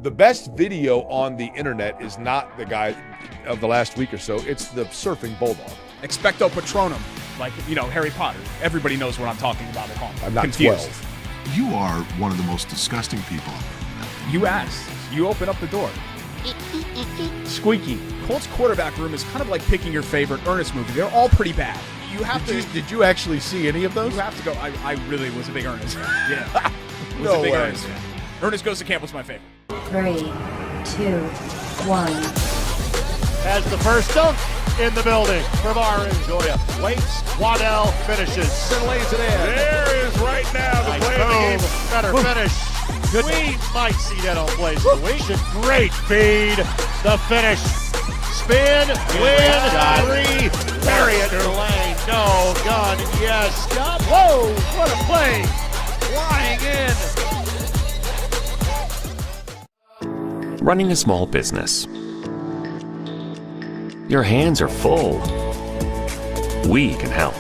The best video on the internet is not the guy of the last week or so. It's the surfing bulldog. Expecto Patronum, like, Harry Potter. Everybody knows what I'm talking about at home. I'm not confused. 12. You are one of the most disgusting people I've ever met. You asked. You open up the door. Squeaky. Colts quarterback room is kind of like picking your favorite Ernest movie. They're all pretty bad. You have Did you actually see any of those? You have to go. I really was a big Ernest. Yeah. No a big way. Ernest fan. Ernest Goes to Camp was my favorite. 3, 2, 1. Has the first dunk in the building from Arinjoya. Waits, Waddell finishes. And lays it in. There is right now the play of the game. Better finish. We might see that on Plays of the Week. Great feed. The finish. Spin, win, three. Bury it to the lane. No, gun, yes. Whoa, what a play. Flying in. Running a small business. Your hands are full. We can help.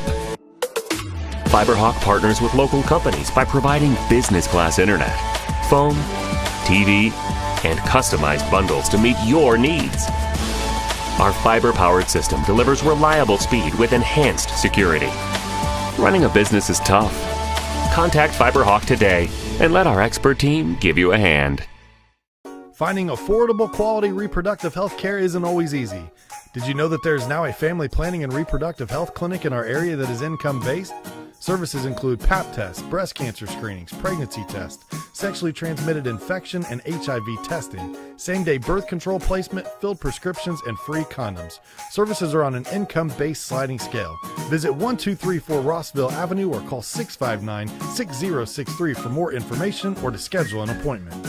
FiberHawk partners with local companies by providing business-class internet, phone, TV, and customized bundles to meet your needs. Our fiber-powered system delivers reliable speed with enhanced security. Running a business is tough. Contact FiberHawk today and let our expert team give you a hand. Finding affordable, quality reproductive health care isn't always easy. Did you know that there is now a family planning and reproductive health clinic in our area that is income-based? Services include Pap tests, breast cancer screenings, pregnancy tests, sexually transmitted infection and HIV testing, same-day birth control placement, filled prescriptions, and free condoms. Services are on an income-based sliding scale. Visit 1234 Rossville Avenue or call 659-6063 for more information or to schedule an appointment.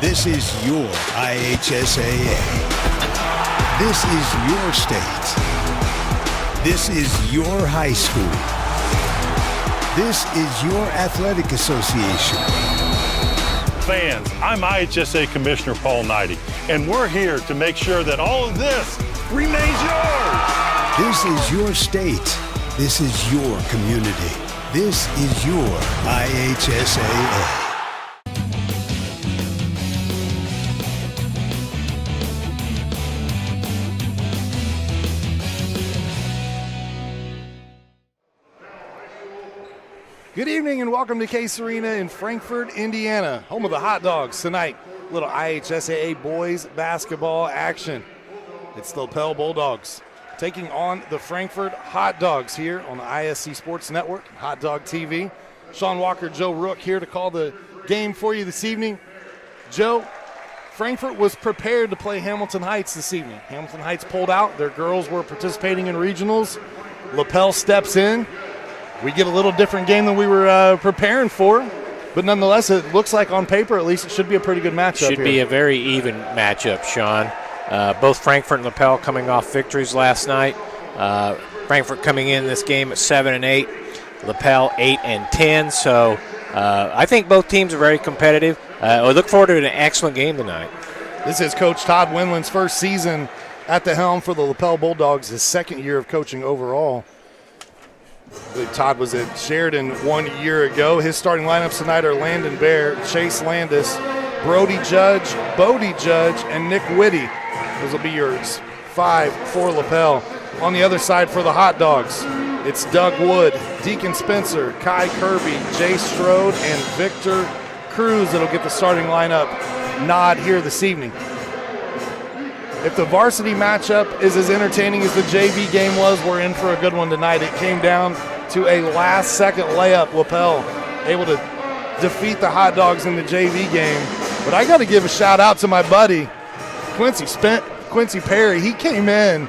This is your IHSAA. This is your state. This is your high school. This is your athletic association. Fans, I'm IHSA Commissioner Paul Knighty, and we're here to make sure that all of this remains yours. This is your state. This is your community. This is your IHSAA. Good evening and welcome to Case Arena in Frankfort, Indiana, home of the hot dogs. Tonight, little IHSAA boys basketball action. It's the Lapel Bulldogs taking on the Frankfort Hot Dogs here on the ISC Sports Network, Hot Dog TV. Sean Walker, Joe Rook here to call the game for you this evening. Joe, Frankfort was prepared to play Hamilton Heights this evening. Hamilton Heights pulled out. Their girls were participating in regionals. Lapel steps in. We get a little different game than we were preparing for, but nonetheless, it looks like on paper, at least, it should be a pretty good matchup. Should be a very even matchup, Sean. Both Frankfort and Lapel coming off victories last night. Frankfort coming in this game at 7-8, Lapel 8-10. So I think both teams are very competitive. We look forward to an excellent game tonight. This is Coach Todd Winland's first season at the helm for the Lapel Bulldogs, his second year of coaching overall. I believe Todd was at Sheridan 1 year ago. His starting lineups tonight are Landon Bear, Chase Landis, Brody Judge, Bodie Judge, and Nick Whitty. Those will be yours. 5 for Lapel. On the other side for the Hot Dogs, it's Doug Wood, Deacon Spencer, Kai Kirby, Jay Strode, and Victor Cruz that'll get the starting lineup nod here this evening. If the varsity matchup is as entertaining as the JV game was, we're in for a good one tonight. It came down to a last-second layup. Lapel able to defeat the Hot Dogs in the JV game. But I got to give a shout-out to my buddy, Quincy Perry. He came in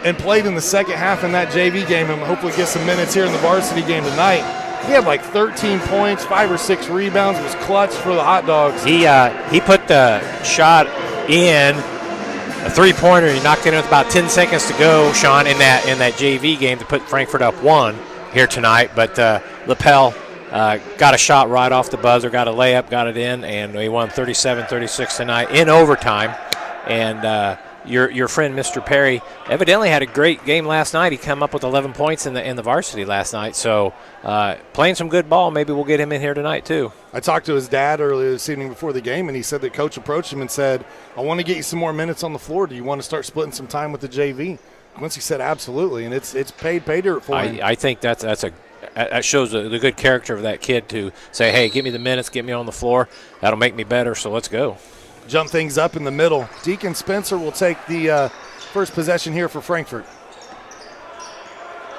and played in the second half in that JV game and hopefully get some minutes here in the varsity game tonight. He had like 13 points, 5 or 6 rebounds. It was clutch for the Hot Dogs. He put the shot in. A three-pointer, he knocked it in with about 10 seconds to go, Sean, in that JV game to put Frankfort up 1 here tonight. But Lapel got a shot right off the buzzer, got a layup, got it in, and we won 37-36 tonight in overtime. And, your friend Mr. Perry evidently had a great game last night. He came up with 11 points in the varsity last night. So playing some good ball. Maybe we'll get him in here tonight too. I talked to his dad earlier this evening before the game, and he said that Coach approached him and said, I want to get you some more minutes on the floor. Do you want to start splitting some time with the JV? Quincy said absolutely, and it's paid dirt for him. I think that shows the good character of that kid to say, hey, give me the minutes, get me on the floor. That'll make me better, so let's go. Jump things up in the middle. Deacon Spencer will take the first possession here for Frankfort.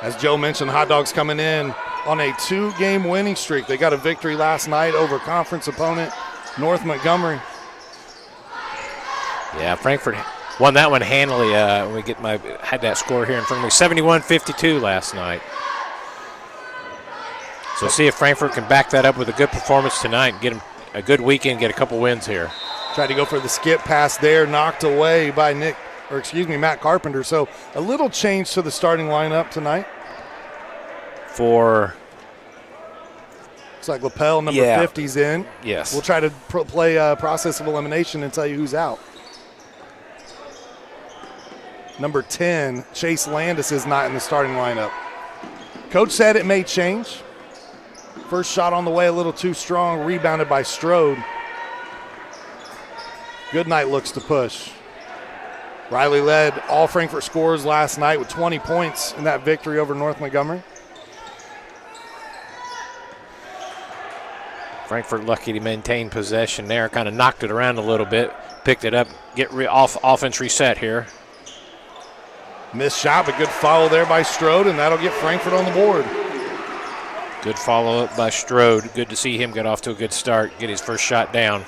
As Joe mentioned, Hot Dogs coming in on a 2-game winning streak. They got a victory last night over conference opponent North Montgomery. Yeah, Frankfort won that one handily. Had that score here in front of me, 71-52 last night. So see if Frankfort can back that up with a good performance tonight and get them a good weekend, get a couple wins here. Tried to go for the skip pass there, knocked away by Matt Carpenter. So a little change to the starting lineup tonight. For looks like Lapel, number 50's in. Yes. We'll try to play process of elimination and tell you who's out. Number 10, Chase Landis, is not in the starting lineup. Coach said it may change. First shot on the way, a little too strong, rebounded by Strode. Goodnight looks to push. Riley led all Frankfort scores last night with 20 points in that victory over North Montgomery. Frankfort lucky to maintain possession there, kind of knocked it around a little bit, picked it up, offense reset here. Missed shot, but good follow there by Strode, and that'll get Frankfort on the board. Good follow-up by Strode. Good to see him get off to a good start, get his first shot down.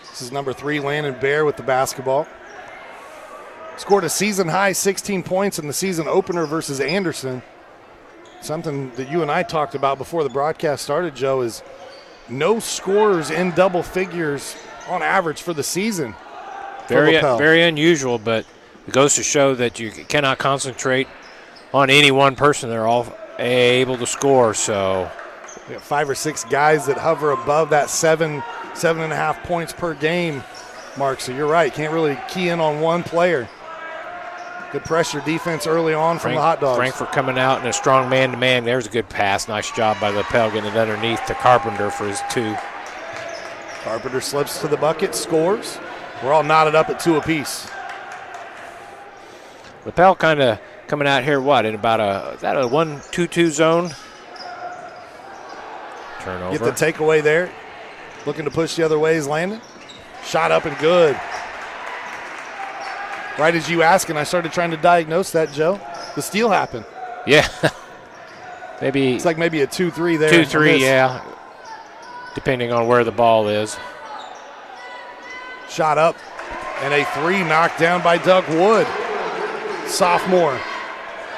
This is number 3, Landon Bear with the basketball. Scored a season-high 16 points in the season opener versus Anderson. Something that you and I talked about before the broadcast started, Joe, is no scorers in double figures on average for the season. Very unusual, but it goes to show that you cannot concentrate on any one person. They're all able to score. So we have 5 or 6 guys that hover above that 7.5 points per game mark. So you're right, can't really key in on one player. Good pressure defense early on from the Hot Dogs. Frankfort coming out in a strong man-to-man. There's a good pass. Nice job by Lapel getting it underneath to Carpenter for his 2. Carpenter slips to the bucket, scores. We're all knotted up at 2 apiece. Lapel kind of coming out here, in about a 1-2-2 zone? Turnover. Get the takeaway there. Looking to push the other way is Landon. Shot up and good. Right as you asked, and I started trying to diagnose that, Joe. The steal happened. Yeah. Maybe. It's like maybe a 2-3 there. 2-3, yeah. Depending on where the ball is. Shot up, and a 3 knocked down by Doug Wood. Sophomore.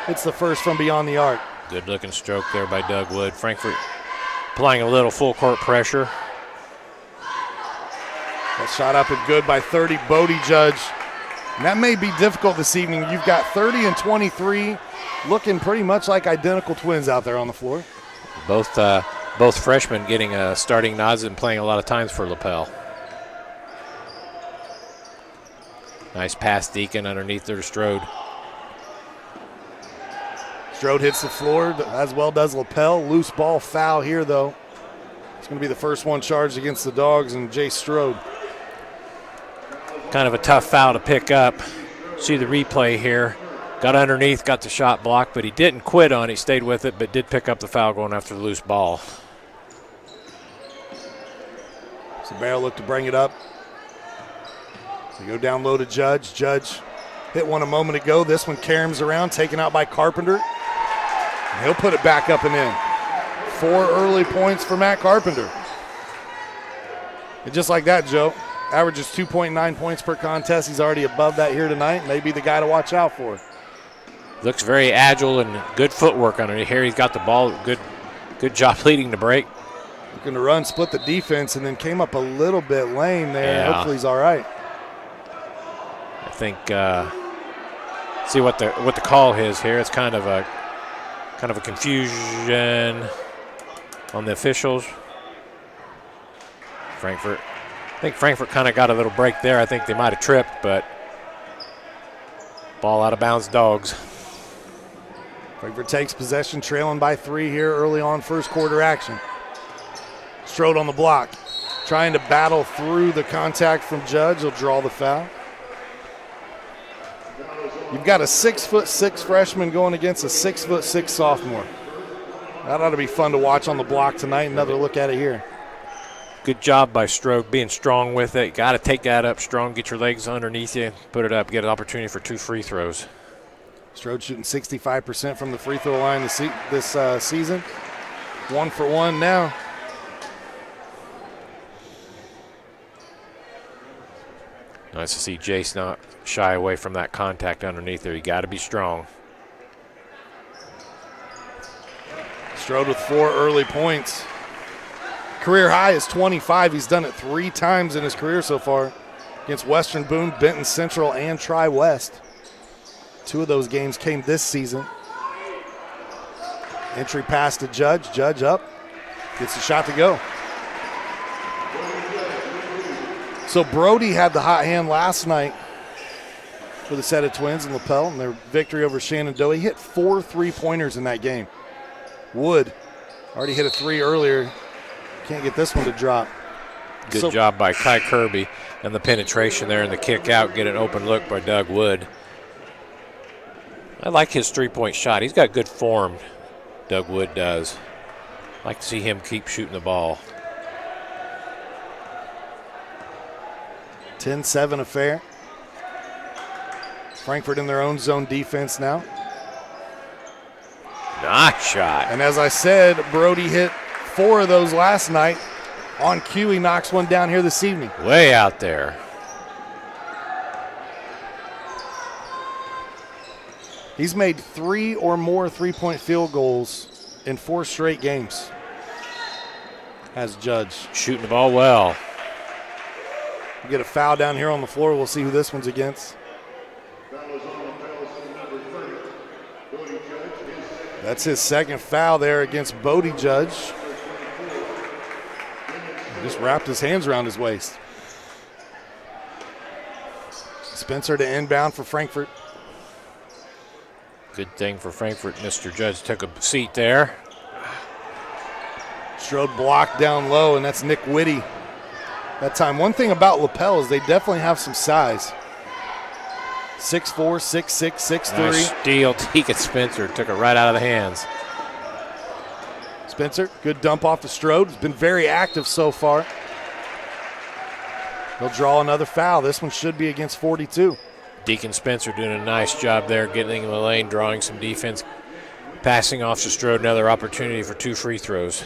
It's the first from beyond the arc. Good looking stroke there by Doug Wood. Frankfort applying a little full court pressure. That shot up and good by 30, Bodie Judge. And that may be difficult this evening. You've got 30 and 23 looking pretty much like identical twins out there on the floor. Both freshmen getting starting nods and playing a lot of times for Lapel. Nice pass, Deacon, underneath there to Strode. Strode hits the floor, as well does Lapel. Loose ball foul here, though. It's going to be the first one charged against the Dogs and Jay Strode. Kind of a tough foul to pick up. See the replay here. Got underneath, got the shot blocked, but he didn't quit on it. He stayed with it, but did pick up the foul going after the loose ball. Sabero looked to bring it up. They go down low to Judge. Judge hit one a moment ago. This one caroms around, taken out by Carpenter. And he'll put it back up and in. 4 early points for Matt Carpenter. And just like that, Joe, averages 2.9 points per contest. He's already above that here tonight. Maybe the guy to watch out for. Looks very agile and good footwork on it. Here he's got the ball. Good job leading the break. Looking to run, split the defense, and then came up a little bit lame there. Yeah. Hopefully he's all right. I think see what the call is here. It's kind of a confusion on the officials. I think Frankfort kind of got a little break there. I think they might have tripped, but ball out of bounds, Dogs. Frankfort takes possession, trailing by 3 here early on first quarter action. Strode on the block, trying to battle through the contact from Judge. He'll draw the foul. You've got a 6'6" freshman going against a 6'6" sophomore. That ought to be fun to watch on the block tonight. Another look at it here. Good job by Strode being strong with it. Got to take that up strong, get your legs underneath you, put it up, get an opportunity for 2 free throws. Strode shooting 65% from the free throw line this season. 1 for 1 now. Nice to see Jace not shy away from that contact underneath there. You got to be strong. Strode with 4 early points. Career high is 25. He's done it 3 times in his career so far against Western Boone, Benton Central, and Tri-West. 2 of those games came this season. Entry pass to Judge. Judge up. Gets the shot to go. So Brody had the hot hand last night for the set of Twins in Lapel and their victory over Shenandoah. He hit 4 3-pointers in that game. Wood already hit a 3 earlier. Can't get this one to drop. Good job by Kai Kirby and the penetration there and the kick out. Get an open look by Doug Wood. I like his 3-point shot. He's got good form, Doug Wood does. I like to see him keep shooting the ball. 10-7 affair. Frankfort in their own zone defense now. Nice shot. And as I said, Brody hit 4 of those last night. On cue, he knocks one down here this evening. Way out there. He's made 3 or more 3-point field goals in 4 straight games as Judge. Shooting the ball well. We get a foul down here on the floor. We'll see who this one's against. That's his 2nd foul there against Bodie Judge. He just wrapped his hands around his waist. Spencer to inbound for Frankfort. Good thing for Frankfort. Mr. Judge took a seat there. Strode blocked down low, and that's Nick Whitty that time. One thing about Lapel is they definitely have some size. 6'4", 6'6", 6'3". Nice steal. Deacon Spencer took it right out of the hands. Spencer, good dump off to Strode. He's been very active so far. He'll draw another foul. This one should be against 42. Deacon Spencer doing a nice job there, getting in the lane, drawing some defense, passing off to Strode. Another opportunity for 2 free throws.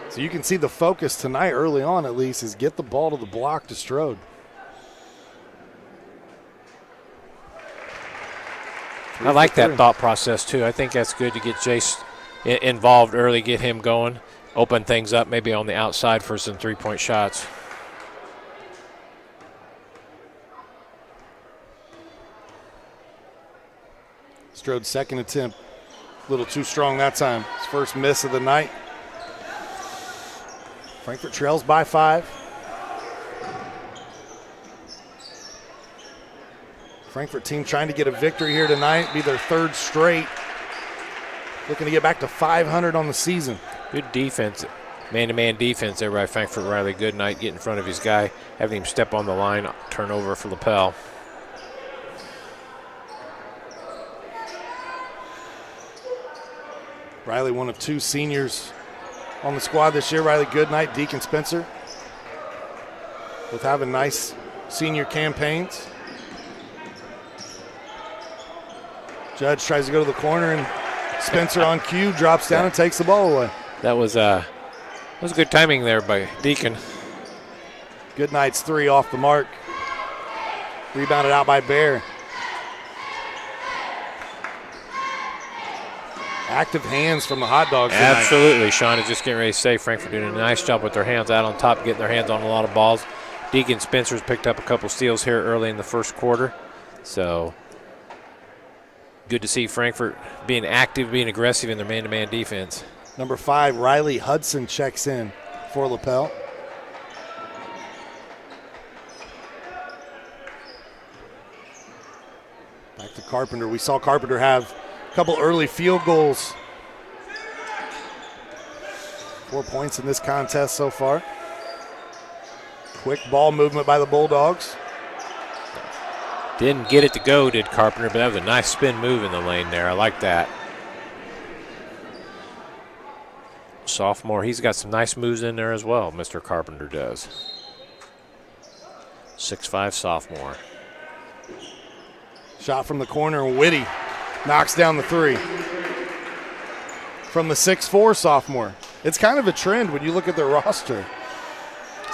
So you can see the focus tonight early on at least is get the ball to the block to Strode. I like that thought process too. I think that's good to get Jace involved early, get him going, open things up maybe on the outside for some 3-point shots. Strode's 2nd attempt, a little too strong that time. His first miss of the night. Frankfort trails by 5. Frankfort team trying to get a victory here tonight, be their 3rd straight. Looking to get back to 500 on the season. Good defense, man-to-man defense there by Frankfort Riley. Good night, get in front of his guy, having him step on the line, turnover for Lapel. Riley, one of 2 seniors on the squad this year. Riley Goodnight, Deacon Spencer, with having nice senior campaigns. Judge tries to go to the corner, and Spencer on cue drops down and takes the ball away. That was good timing there by Deacon. Goodnight's 3 off the mark. Rebounded out by Bear. Active hands from the Hot Dogs tonight. Absolutely. Sean is just getting ready to say Frankfort doing a nice job with their hands out on top, getting their hands on a lot of balls. Deacon Spencer's picked up a couple steals here early in the first quarter. So good to see Frankfort being active, being aggressive in their man-to-man defense. Number 5, Riley Hudson checks in for Lapel. Back to Carpenter. We saw Carpenter have a couple early field goals. 4 points in this contest so far. Quick ball movement by the Bulldogs. Didn't get it to go, did Carpenter, but that was a nice spin move in the lane there. I like that. Sophomore, he's got some nice moves in there as well, Mr. Carpenter does. 6'5" sophomore. Shot from the corner, and Whitty knocks down the 3. From the 6'4" sophomore. It's kind of a trend when you look at their roster.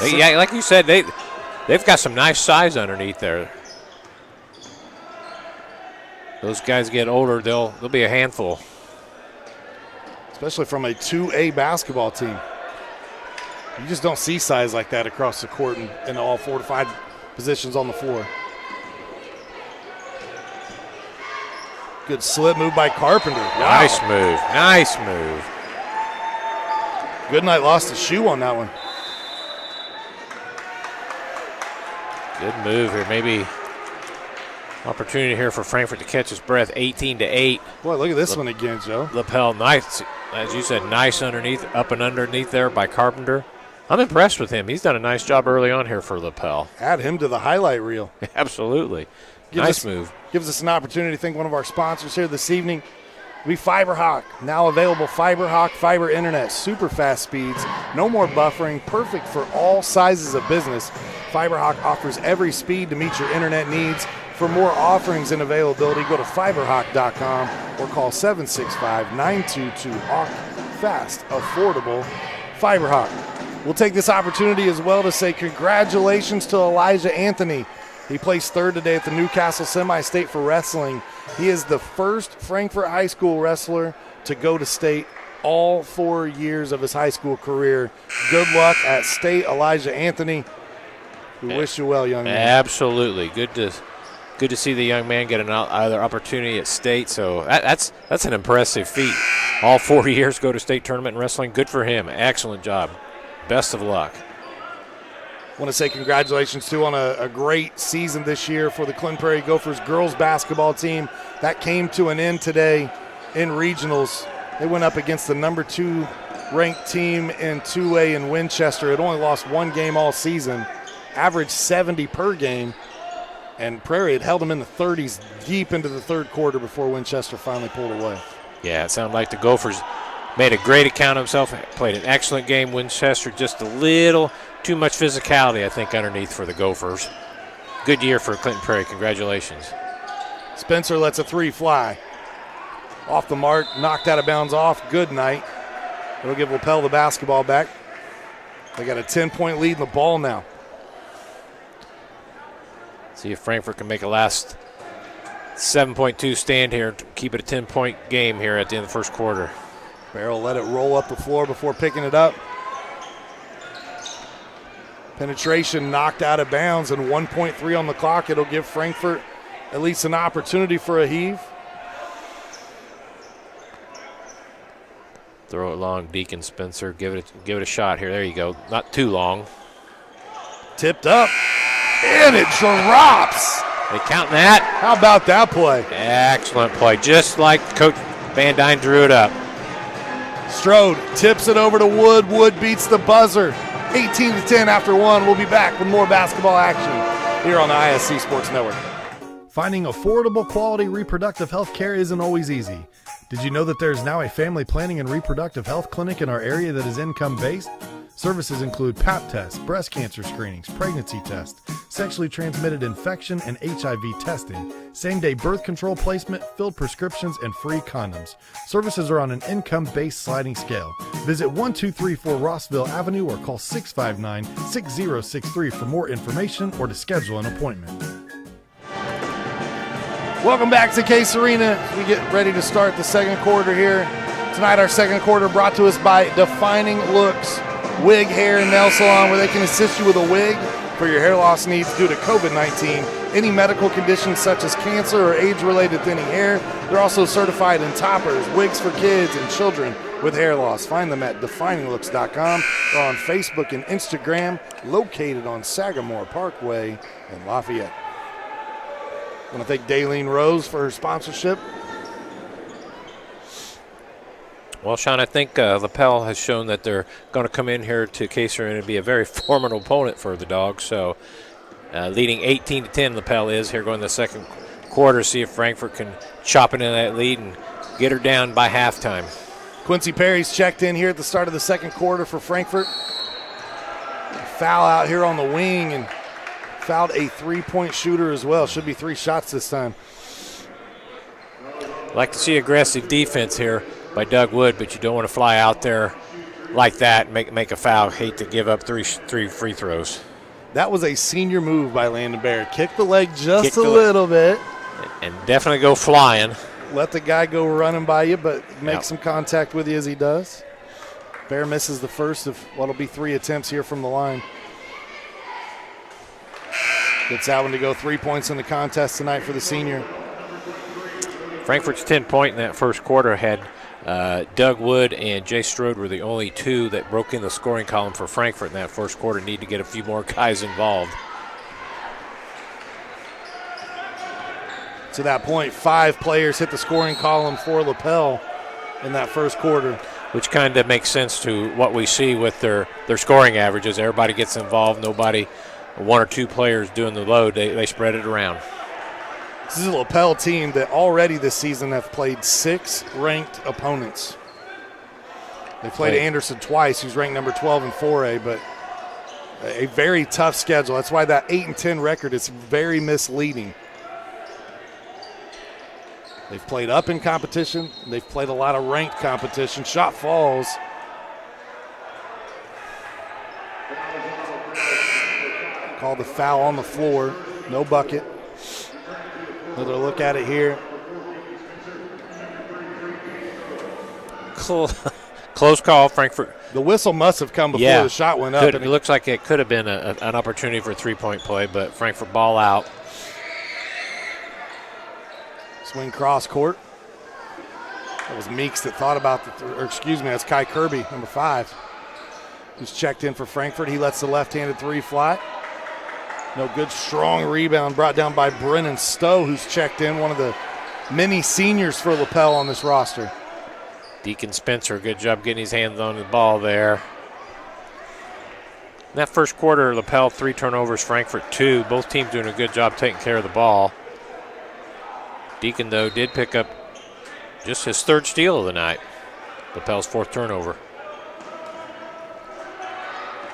Yeah, like you said, they've got some nice size underneath there. Those guys get older, they'll be a handful. Especially from a 2A basketball team. You just don't see size like that across the court in all 4 to 5 positions on the floor. Good slip move by Carpenter. Wow. Nice move. Nice move. Goodnight lost his shoe on that one. Good move here. Maybe opportunity here for Frankfort to catch his breath. 18-8. Boy, look at this one again, Joe. Lapel, nice. As you said, nice underneath, up and underneath there by Carpenter. I'm impressed with him. He's done a nice job early on here for Lapel. Add him to the highlight reel. Absolutely. Nice move. Gives us an opportunity to thank one of our sponsors here this evening. We FiberHawk, now available FiberHawk fiber internet, super fast speeds, no more buffering, perfect for all sizes of business. FiberHawk offers every speed to meet your internet needs. For more offerings and availability, go to fiberhawk.com or call 765-922-HAWK. Fast, affordable, FiberHawk. We'll take this opportunity as well to say congratulations to Elijah Anthony. He placed third today at the Newcastle Semi-State for wrestling. He is the first Frankfort High School wrestler to go to state all 4 years of his high school career. Good luck at state, Elijah Anthony. We wish you well, young man. Absolutely. Good to see the young man get another opportunity at state. So that's an impressive feat. All 4 years go to state tournament in wrestling. Good for him. Excellent job. Best of luck. Want to say congratulations, too, on a great season this year for the Clinton Prairie Gophers girls basketball team. That came to an end today in regionals. They went up against the number 2 ranked team in 2A in Winchester. It only lost 1 game all season, averaged 70 per game, and Prairie had held them in the 30s deep into the third quarter before Winchester finally pulled away. Yeah, it sounded like the Gophers made a great account of himself, played an excellent game. Winchester just a little too much physicality, I think, underneath for the Gophers. Good year for Clinton Prairie. Congratulations. Spencer lets a 3 fly. Off the mark, knocked out of bounds off. Good night. It'll give Lapel the basketball back. They got a 10-point lead in the ball now. See if Frankfort can make a last 7.2 stand here to keep it a 10-point game here at the end of the first quarter. Barrel let it roll up the floor before picking it up. Penetration knocked out of bounds and 1.3 on the clock. It'll give Frankfort at least an opportunity for a heave. Throw it long, Deacon Spencer. Give it a shot here. There you go. Not too long. Tipped up, and it drops. They count that. How about that play? Excellent play. Just like Coach Van Dyne drew it up. Strode tips it over to Wood. Wood beats the buzzer. 18-10 after 1. We'll be back with more basketball action here on the ISC Sports Network. Finding affordable, quality reproductive health care isn't always easy. Did you know that there's now a family planning and reproductive health clinic in our area that is income-based? Services include Pap tests, breast cancer screenings, pregnancy tests, sexually transmitted infection and HIV testing, same-day birth control placement, filled prescriptions, and free condoms. Services are on an income-based sliding scale. Visit 1234 Rossville Avenue or call 659-6063 for more information or to schedule an appointment. Welcome back to Case Arena as we get ready to start the second quarter here. Tonight our second quarter brought to us by Defining Looks Wig, Hair, and Nail Salon, where they can assist you with a wig for your hair loss needs due to COVID-19, any medical conditions such as cancer or age-related thinning hair. They're also certified in toppers, wigs for kids and children, with hair loss. Find them at defininglooks.com or on Facebook and Instagram, located on Sagamore Parkway in Lafayette. I want to thank Daleen Rose for her sponsorship. Well, Sean, I think Lapel has shown that they're going to come in here to Kaser and be a very formidable opponent for the Dogs. So leading 18-10, Lapel is here going the second quarter. See if Frankfort can chop into that lead and get her down by halftime. Quincy Perry's checked in here at the start of the second quarter for Frankfort. Foul out here on the wing and fouled a three-point shooter as well. Should be 3 shots this time. Like to see aggressive defense here by Doug Wood, but you don't want to fly out there like that and make a foul. Hate to give up three free throws. That was a senior move by Landon Bear. Kick the leg just a little bit. And definitely go flying. Let the guy go running by you, but make some contact with you as he does. Bear misses the first of what'll be 3 attempts here from the line. Gets that one to go 3 points in the contest tonight for the senior. Frankfort's 10-point in that first quarter had Doug Wood and Jay Strode were the only 2 that broke in the scoring column for Frankfort in that first quarter. Need to get a few more guys involved. To that point, 5 players hit the scoring column for Lapel in that first quarter. Which kind of makes sense to what we see with their scoring averages. Everybody gets involved. Nobody, 1 or 2 players doing the load. They spread it around. This is a Lapel team that already this season have played 6 ranked opponents. They played Anderson twice, who's ranked number 12 in 4A, but a very tough schedule. That's why that 8-10 record is very misleading. They've played up in competition. They've played a lot of ranked competition. Shot falls. Called the foul on the floor. No bucket. Another look at it here. Close call, Frankfort. The whistle must have come before the shot went up. It looks like it could have been an opportunity for a 3-point play, but Frankfort ball out. Swing cross court. That was Meeks that thought about that's Kai Kirby, number 5, who's checked in for Frankfort. He lets the left-handed 3 fly. No good, strong rebound brought down by Brennan Stowe, who's checked in, one of the many seniors for Lapel on this roster. Deacon Spencer, good job getting his hands on the ball there. In that first quarter, Lapel 3 turnovers, Frankfort 2. Both teams doing a good job taking care of the ball. Deacon, though, did pick up just his 3rd steal of the night. Lapel's 4th turnover.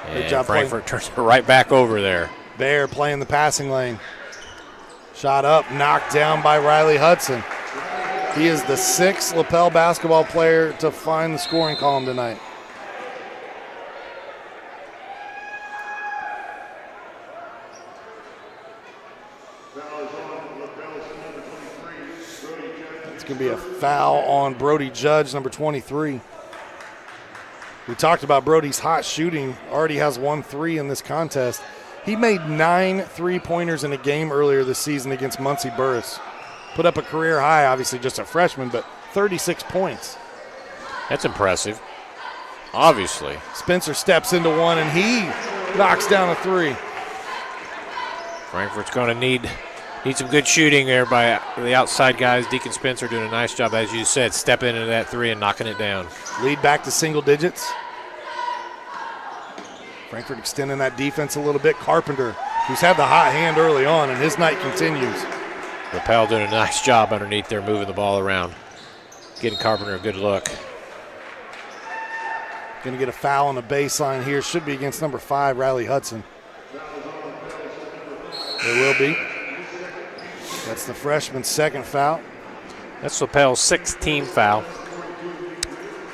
And Frankfort turns it right back over there. Bear playing the passing lane. Shot up, knocked down by Riley Hudson. He is the 6th Lapel basketball player to find the scoring column tonight. It's going to be a foul on Brody Judge, number 23. We talked about Brody's hot shooting. Already has 1 3 in this contest. He made 9 3-pointers in a game earlier this season against Muncie Burris. Put up a career high, obviously just a freshman, but 36 points. That's impressive, obviously. Spencer steps into one, and he knocks down a 3. Frankfort's going to need some good shooting there by the outside guys. Deacon Spencer doing a nice job, as you said, stepping into that 3 and knocking it down. Lead back to single digits. Frankfort extending that defense a little bit. Carpenter, who's had the hot hand early on, and his night continues. Lapel doing a nice job underneath there, moving the ball around. Getting Carpenter a good look. Going to get a foul on the baseline here. Should be against number 5, Riley Hudson. There will be. That's the freshman's 2nd foul. That's Lapel's 6th team foul.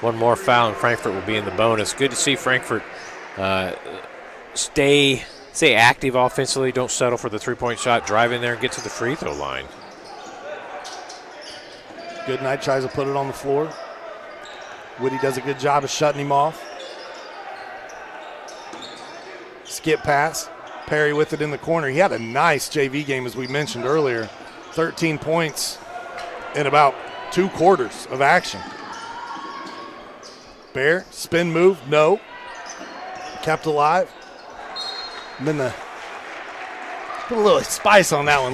1 more foul, and Frankfort will be in the bonus. Good to see Frankfort stay active offensively. Don't settle for the 3-point shot. Drive in there and get to the free throw line. Goodnight tries to put it on the floor. Whitty does a good job of shutting him off. Skip pass. Perry with it in the corner. He had a nice JV game, as we mentioned earlier. 13 points in about 2 quarters of action. Bear, spin move, no. Kept alive. And then put a little spice on that one.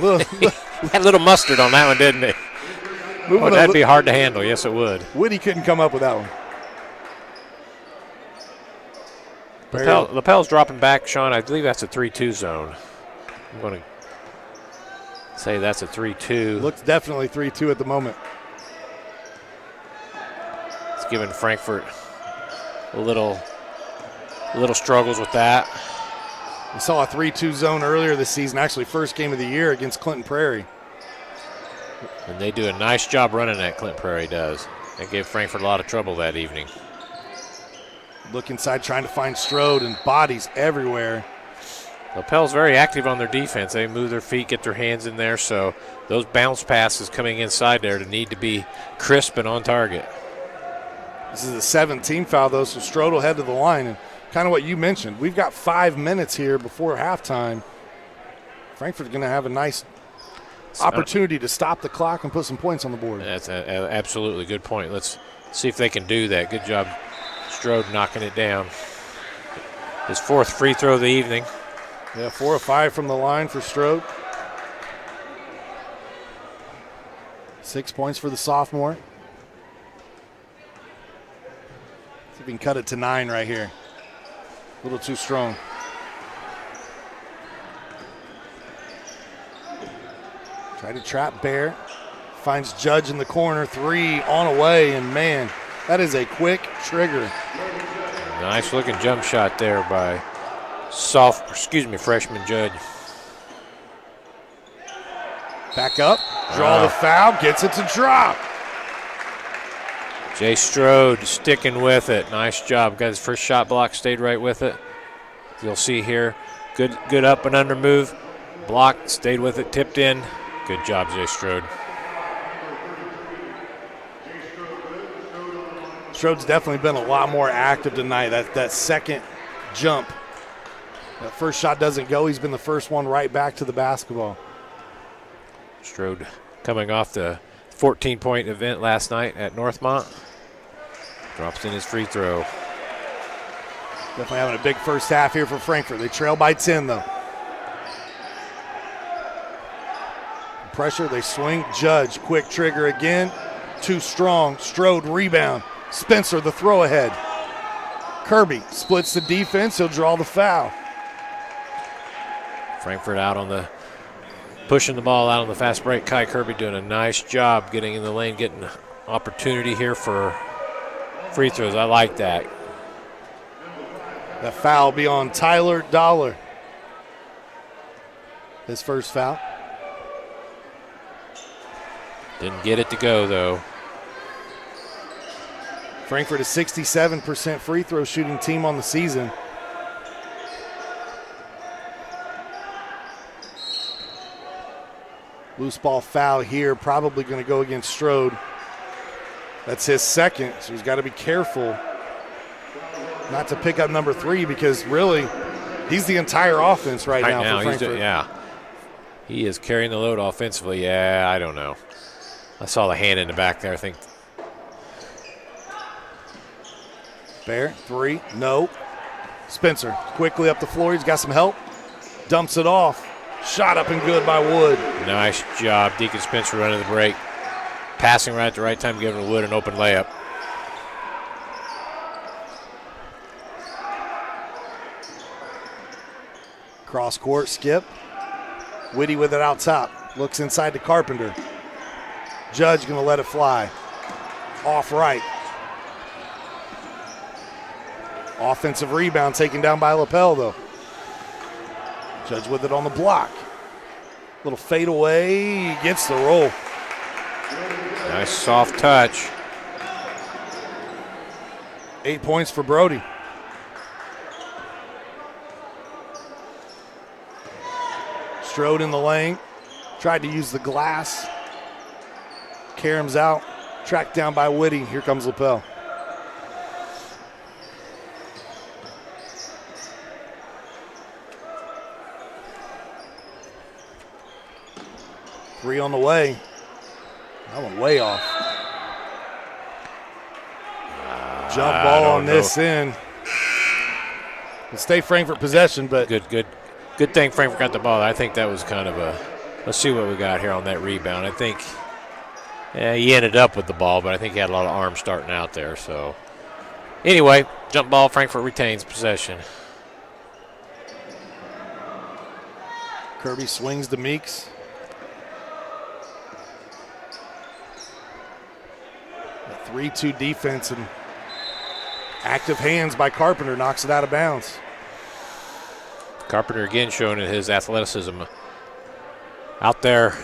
Had a little mustard on that one, didn't it? Oh, that'd be hard to handle. Yes, it would. Woody couldn't come up with that one. Lapel's dropping back, Sean. I believe that's a 3-2 zone. I'm going to say that's a 3-2. Looks definitely 3-2 at the moment. It's giving Frankfort a little struggles with that. We saw a 3-2 zone earlier this season, actually first game of the year against Clinton Prairie. And they do a nice job running that, Clinton Prairie does. They gave Frankfort a lot of trouble that evening. Look inside, trying to find Strode, and bodies everywhere. Lapel's very active on their defense. They move their feet, get their hands in there, so those bounce passes coming inside there to need to be crisp and on target. This is the 7th team foul, though, so Strode will head to the line. And kind of what you mentioned, we've got 5 minutes here before halftime. Frankfort's going to have a nice opportunity to stop the clock and put some points on the board. That's absolutely good point. Let's see if they can do that. Good job, Strode, knocking it down. His 4th free throw of the evening. Yeah, 4 of 5 from the line for Strode. 6 points for the sophomore. See if we can cut it to 9 right here. A little too strong. Try to trap Bear. Finds Judge in the corner. 3 on away, and man, that is a quick trigger. Nice looking jump shot there by freshman Judge. Back up, draw the foul, gets it to drop. Jay Strode sticking with it. Nice job. Got his first shot block, stayed right with it. You'll see here, good up and under move. Block, stayed with it, tipped in. Good job, Jay Strode. Strode's definitely been a lot more active tonight. That second jump, that first shot doesn't go. He's been the first one right back to the basketball. Strode coming off the 14-point event last night at Northmont. Drops in his free throw. Definitely having a big first half here for Frankfort. They trail by 10, though. Pressure, they swing. Judge, quick trigger again. Too strong. Strode, rebound. Spencer, the throw ahead. Kirby splits the defense. He'll draw the foul. Frankfort out on the, pushing the ball out on the fast break. Kai Kirby doing a nice job getting in the lane, getting opportunity here for free throws. I like that. That foul will be on Tyler Dollar. His first foul. Didn't get it to go, though. Frankfort is 67% free throw shooting team on the season. Loose ball foul here, probably going to go against Strode. That's his second, so he's got to be careful not to pick up number 3 because really he's the entire offense right now for Frankfort. He is carrying the load offensively. Yeah, I don't know. I saw the hand in the back there, I think. Bear, 3, no. Spencer quickly up the floor. He's got some help. Dumps it off. Shot up and good by Wood. Nice job, Deacon Spencer running the break. Passing right at the right time, giving Wood an open layup. Cross court, skip. Whitty with it out top. Looks inside to Carpenter. Judge going to let it fly. Off right. Offensive rebound taken down by Lapel, though. Judge with it on the block. Little fade away. Gets the roll. Nice soft touch. 8 points for Brody. Strode in the lane. Tried to use the glass. Karam's out. Tracked down by Whitty. Here comes Lapel. Three on the way. That one way off. Jump ball on this end. It'll stay Frankfort possession, but Good thing Frankfort got the ball. I think that was kind of a, let's see what we got here on that rebound. I think he ended up with the ball, but I think he had a lot of arms starting out there. So anyway, jump ball, Frankfort retains possession. Kirby swings to Meeks. A 3-2 defense and active hands by Carpenter knocks it out of bounds. Carpenter again showing his athleticism out there,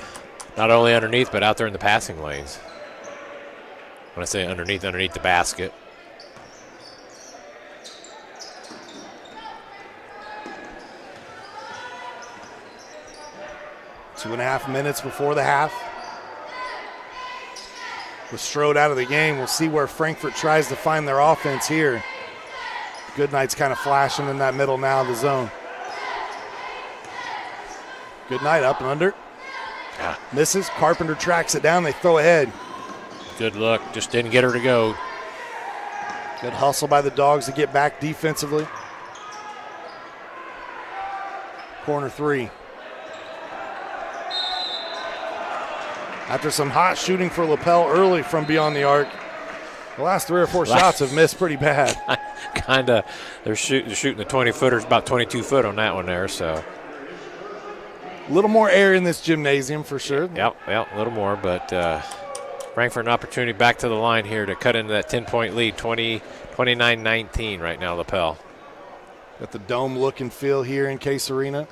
not only underneath, but out there in the passing lanes. When I say underneath the basket. Two and a half minutes before the half. With Strode out of the game, we'll see where Frankfort tries to find their offense here. Goodnight's kind of flashing in that middle now of the zone. Goodnight up and under. Yeah. Misses. Carpenter tracks it down. They throw ahead. Good look. Just didn't get her to go. Good hustle by the Dogs to get back defensively. Corner three. After some hot shooting for Lapel early from beyond the arc, the last 3 or 4 shots have missed pretty bad. Kind of. They're shooting the 20-footers, about 22 foot on that one there, so. A little more air in this gymnasium for sure. Yep, a little more, but Frankfort an opportunity back to the line here to cut into that 10-point lead, 29-19 right now, Lapel. Got the dome look and feel here in Case Arena.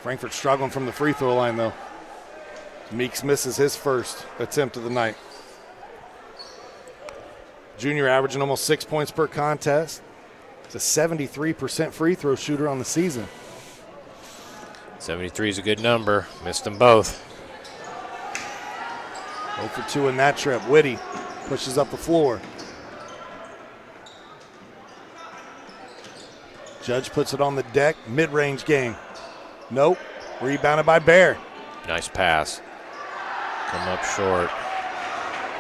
Frankfort struggling from the free throw line though. Meeks misses his first attempt of the night. Junior averaging almost 6 points per contest. He's a 73% free throw shooter on the season. 73 is a good number. Missed them both. 0 for 2 in that trip. Whitty pushes up the floor. Judge puts it on the deck. Mid-range game. Nope. Rebounded by Bear. Nice pass. Come up short.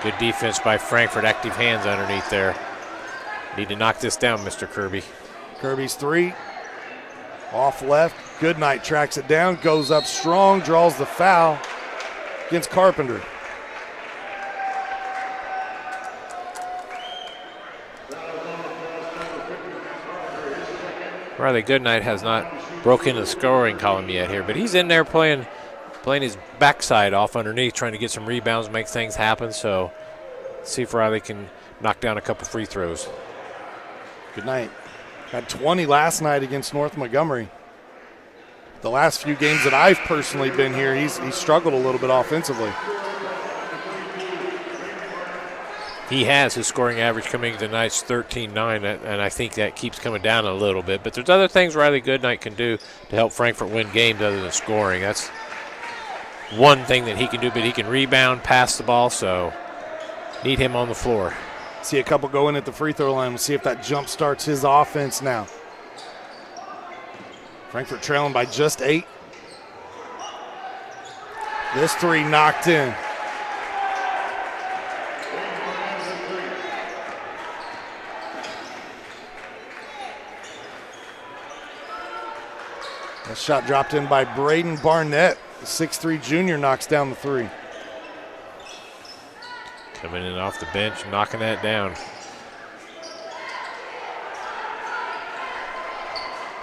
Good defense by Frankfort. Active hands underneath there. Need to knock this down, Mr. Kirby. Kirby's three. Off left. Goodnight tracks it down. Goes up strong. Draws the foul against Carpenter. Riley Goodnight has not broken the scoring column yet here, but he's in there playing his backside off underneath, trying to get some rebounds, make things happen. So let's see if Riley can knock down a couple free throws. Goodnight had 20 last night against North Montgomery. The last few games that I've personally been here, he's struggled a little bit offensively. He has his scoring average coming to tonight's 13-9, and I think that keeps coming down a little bit. But there's other things Riley Goodnight can do to help Frankfort win games other than scoring. That's one thing that he can do, but he can rebound, pass the ball, so need him on the floor. See a couple go in at the free throw line. We'll see if that jump starts his offense now. Frankfort trailing by just 8. This three knocked in. That shot dropped in by Braden Barnett. The 6'3 junior knocks down the three. Coming in off the bench, knocking that down.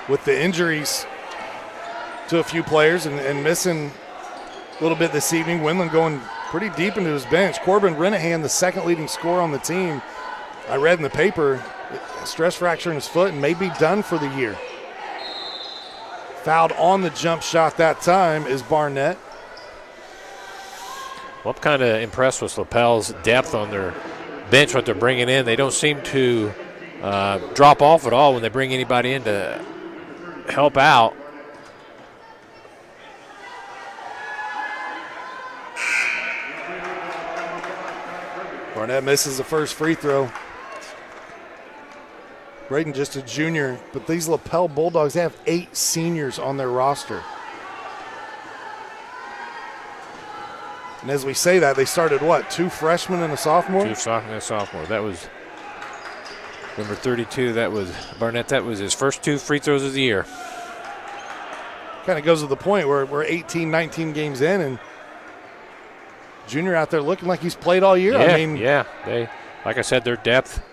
With the injuries to a few players and missing a little bit this evening, Windland going pretty deep into his bench. Corbin Renahan, the second leading scorer on the team. I read in the paper, a stress fracture in his foot and may be done for the year. Fouled on the jump shot that time is Barnett. Well, I'm kind of impressed with Lapel's depth on their bench, what they're bringing in. They don't seem to drop off at all when they bring anybody in to help out. Barnett misses the first free throw. Braden just a junior, but these Lapel Bulldogs, they have 8 seniors on their roster. And as we say that, they started what, 2 freshmen and a sophomore? 2 sophomore and a sophomore. That was number 32. That was Barnett. That was his first 2 free throws of the year. Kind of goes to the point where we're 18, 19 games in, and Junior out there looking like he's played all year. Yeah, They, like I said, their depth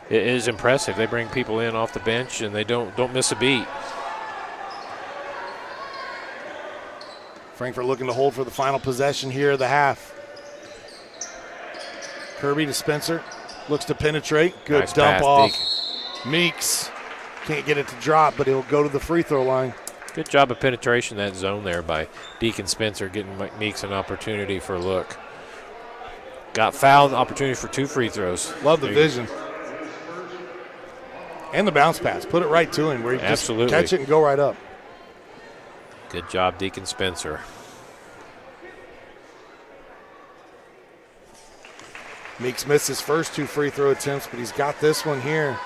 is impressive. They bring people in off the bench, and they don't miss a beat. Frankfort looking to hold for the final possession here of the half. Kirby to Spencer. Looks to penetrate. Good nice dump pass, off. Deke. Meeks can't get it to drop, but he'll go to the free throw line. Good job of penetration in that zone there by Deke and Spencer, getting Meeks an opportunity for a look. Got fouled, opportunity for 2 free throws. Love the vision. And the bounce pass. Put it right to him where he just catch it and go right up. Good job, Deacon Spencer. Meeks missed his first 2 free throw attempts, but he's got this one here.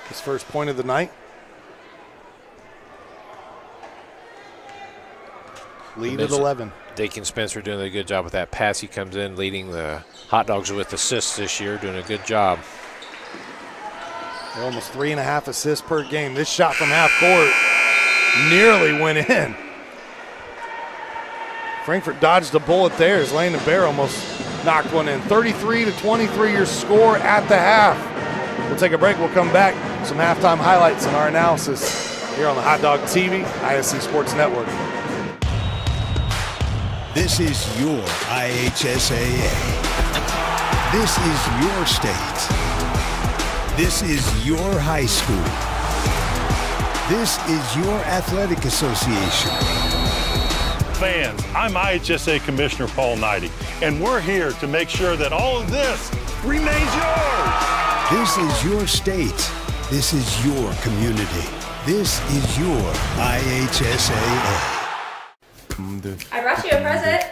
His first point of the night. Lead at 11. Deacon Spencer doing a good job with that pass. He comes in leading the Hot Dogs with assists this year, doing a good job. They're almost 3.5 assists per game. This shot from half court nearly went in. Frankfort dodged a bullet there as Landon Bear almost knocked one in. 33-23 your score at the half. We'll take a break. We'll come back. Some halftime highlights in our analysis here on the Hot Dog TV, ISC Sports Network. This is your IHSAA. This is your state. This is your high school. This is your athletic association. Fans, I'm IHSA Commissioner Paul Knighty, and we're here to make sure that all of this remains yours. This is your state. This is your community. This is your IHSAA. I brought you a present.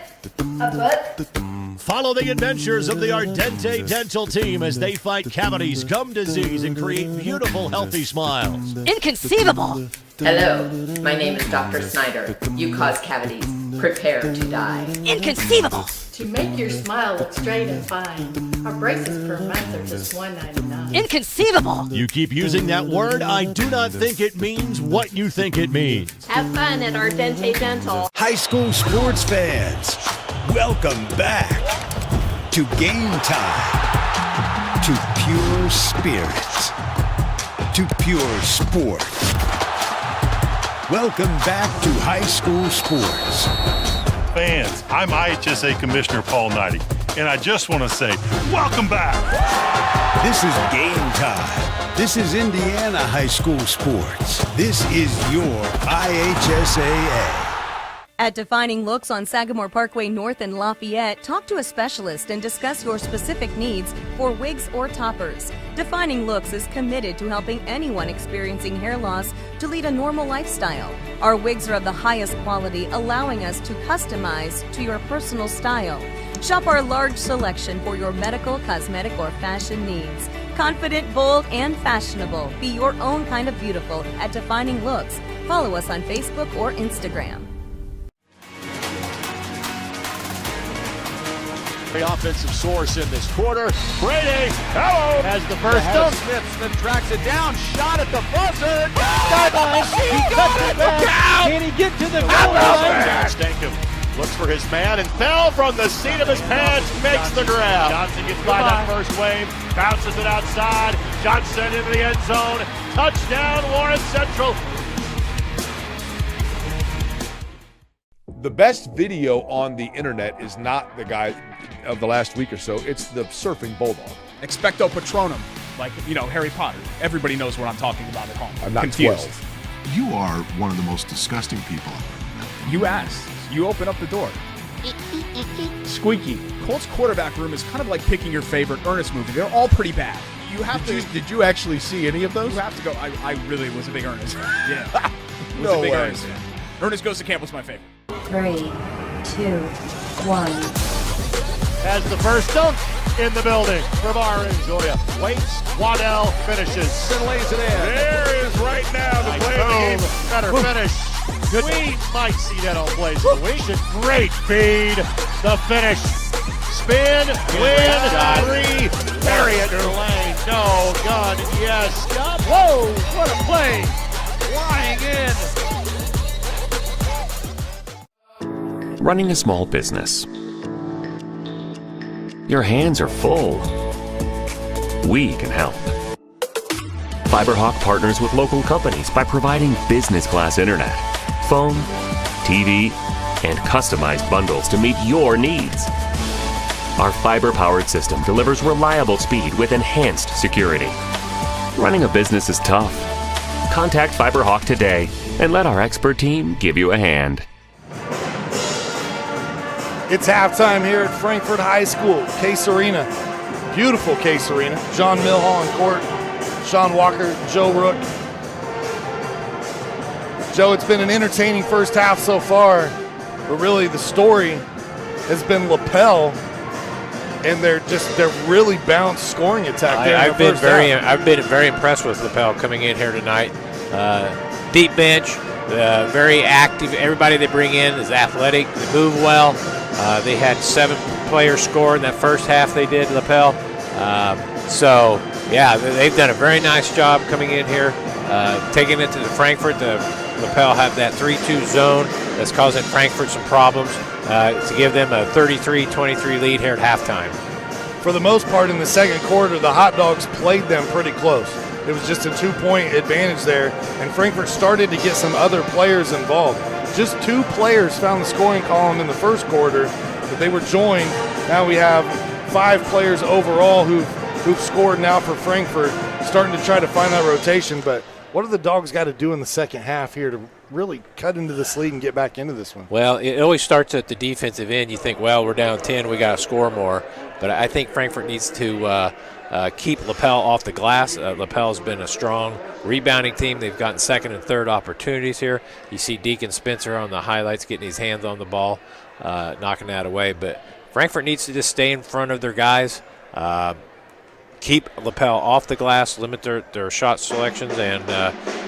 A book. Follow the adventures of the Ardente Dental team as they fight cavities, gum disease, and create beautiful, healthy smiles. Inconceivable. Hello, my name is Dr. Snyder. You cause cavities. Prepare to die. Inconceivable. To make your smile look straight and fine, our braces per month are just $1.99. Inconceivable. You keep using that word, I do not think it means what you think it means. Have fun at Ardente Dental. High school sports fans, welcome back to Game Time, to pure spirit, to pure sport. Welcome back to high school sports. Fans, I'm IHSA Commissioner Paul Knighty, and I just want to say, welcome back. This is Game Time. This is Indiana high school sports. This is your IHSAA. At Defining Looks on Sagamore Parkway North in Lafayette, talk to a specialist and discuss your specific needs for wigs or toppers. Defining Looks is committed to helping anyone experiencing hair loss to lead a normal lifestyle. Our wigs are of the highest quality, allowing us to customize to your personal style. Shop our large selection for your medical, cosmetic, or fashion needs. Confident, bold, and fashionable. Be your own kind of beautiful at Defining Looks. Follow us on Facebook or Instagram. The offensive source in this quarter. Brady, hello, has the first dunk. Smith tracks it down. Shot at the buzzer. Sideline. He cuts it back. Can he get to the goal line? Stankham looks for his man and fell from the seat of his pants. Makes the grab. Johnson gets by that first wave. Bounces it outside. Johnson into the end zone. Touchdown, Lawrence Central. The best video on the internet is not the guy of the last week or so. It's the surfing bulldog. Expecto Patronum, like, Harry Potter. Everybody knows what I'm talking about at home. I'm not confused. 12. You are one of the most disgusting people I've ever met. You asked. You open up the door. Squeaky. Colts quarterback room is kind of like picking your favorite Ernest movie. They're all pretty bad. You have Did you actually see any of those? You have to go. I really was a big Ernest. Yeah. No way. Ernest fan. Ernest Goes to Camp was my favorite. 3, 2, 1. Has the first dunk in the building for Byron Zoya. Waits, Waddell finishes. And lays it in. There is right now the play of the game. Better finish. Good. We might see that on Blaze of the Week. Great feed. The finish. Spin. Win. Three. Bury it to lane. No. Gun. Yes. Whoa. What a play. Flying in. Running a small business. Your hands are full. We can help. FiberHawk partners with local companies by providing business class internet, phone, TV, and customized bundles to meet your needs. Our fiber-powered system delivers reliable speed with enhanced security. Running a business is tough. Contact FiberHawk today and let our expert team give you a hand. It's halftime here at Frankfort High School, Case Arena. Beautiful Case Arena. John Milhall in court, Sean Walker, Joe Rook. Joe, it's been an entertaining first half so far, but really the story has been Lapel and they're really balanced scoring attack there. I've been very impressed with Lapel coming in here tonight. Deep bench, very active. Everybody they bring in is athletic. They move well. They had 7 players score in that first half. They did Lapel. So yeah, they've done a very nice job coming in here, taking it to the Frankfort. The Lapel have that 3-2 zone that's causing Frankfort some problems, to give them a 33-23 lead here at halftime. For the most part in the second quarter, the Hot Dogs played them pretty close. It was just a 2-point advantage there, and Frankfort started to get some other players involved. Just 2 players found the scoring column in the first quarter, but they were joined. Now we have 5 players overall who've scored now for Frankfort, starting to try to find that rotation. But what do the Dogs got to do in the second half here to really cut into this lead and get back into this one? Well, it always starts at the defensive end. You think, well, we're down 10, we got to score more. But I think Frankfort needs to keep Lapel off the glass. Lapel's been a strong rebounding team. They've gotten second and third opportunities here. You see Deacon Spencer on the highlights getting his hands on the ball, knocking that away. But Frankfort needs to just stay in front of their guys, keep Lapel off the glass, limit their shot selections, and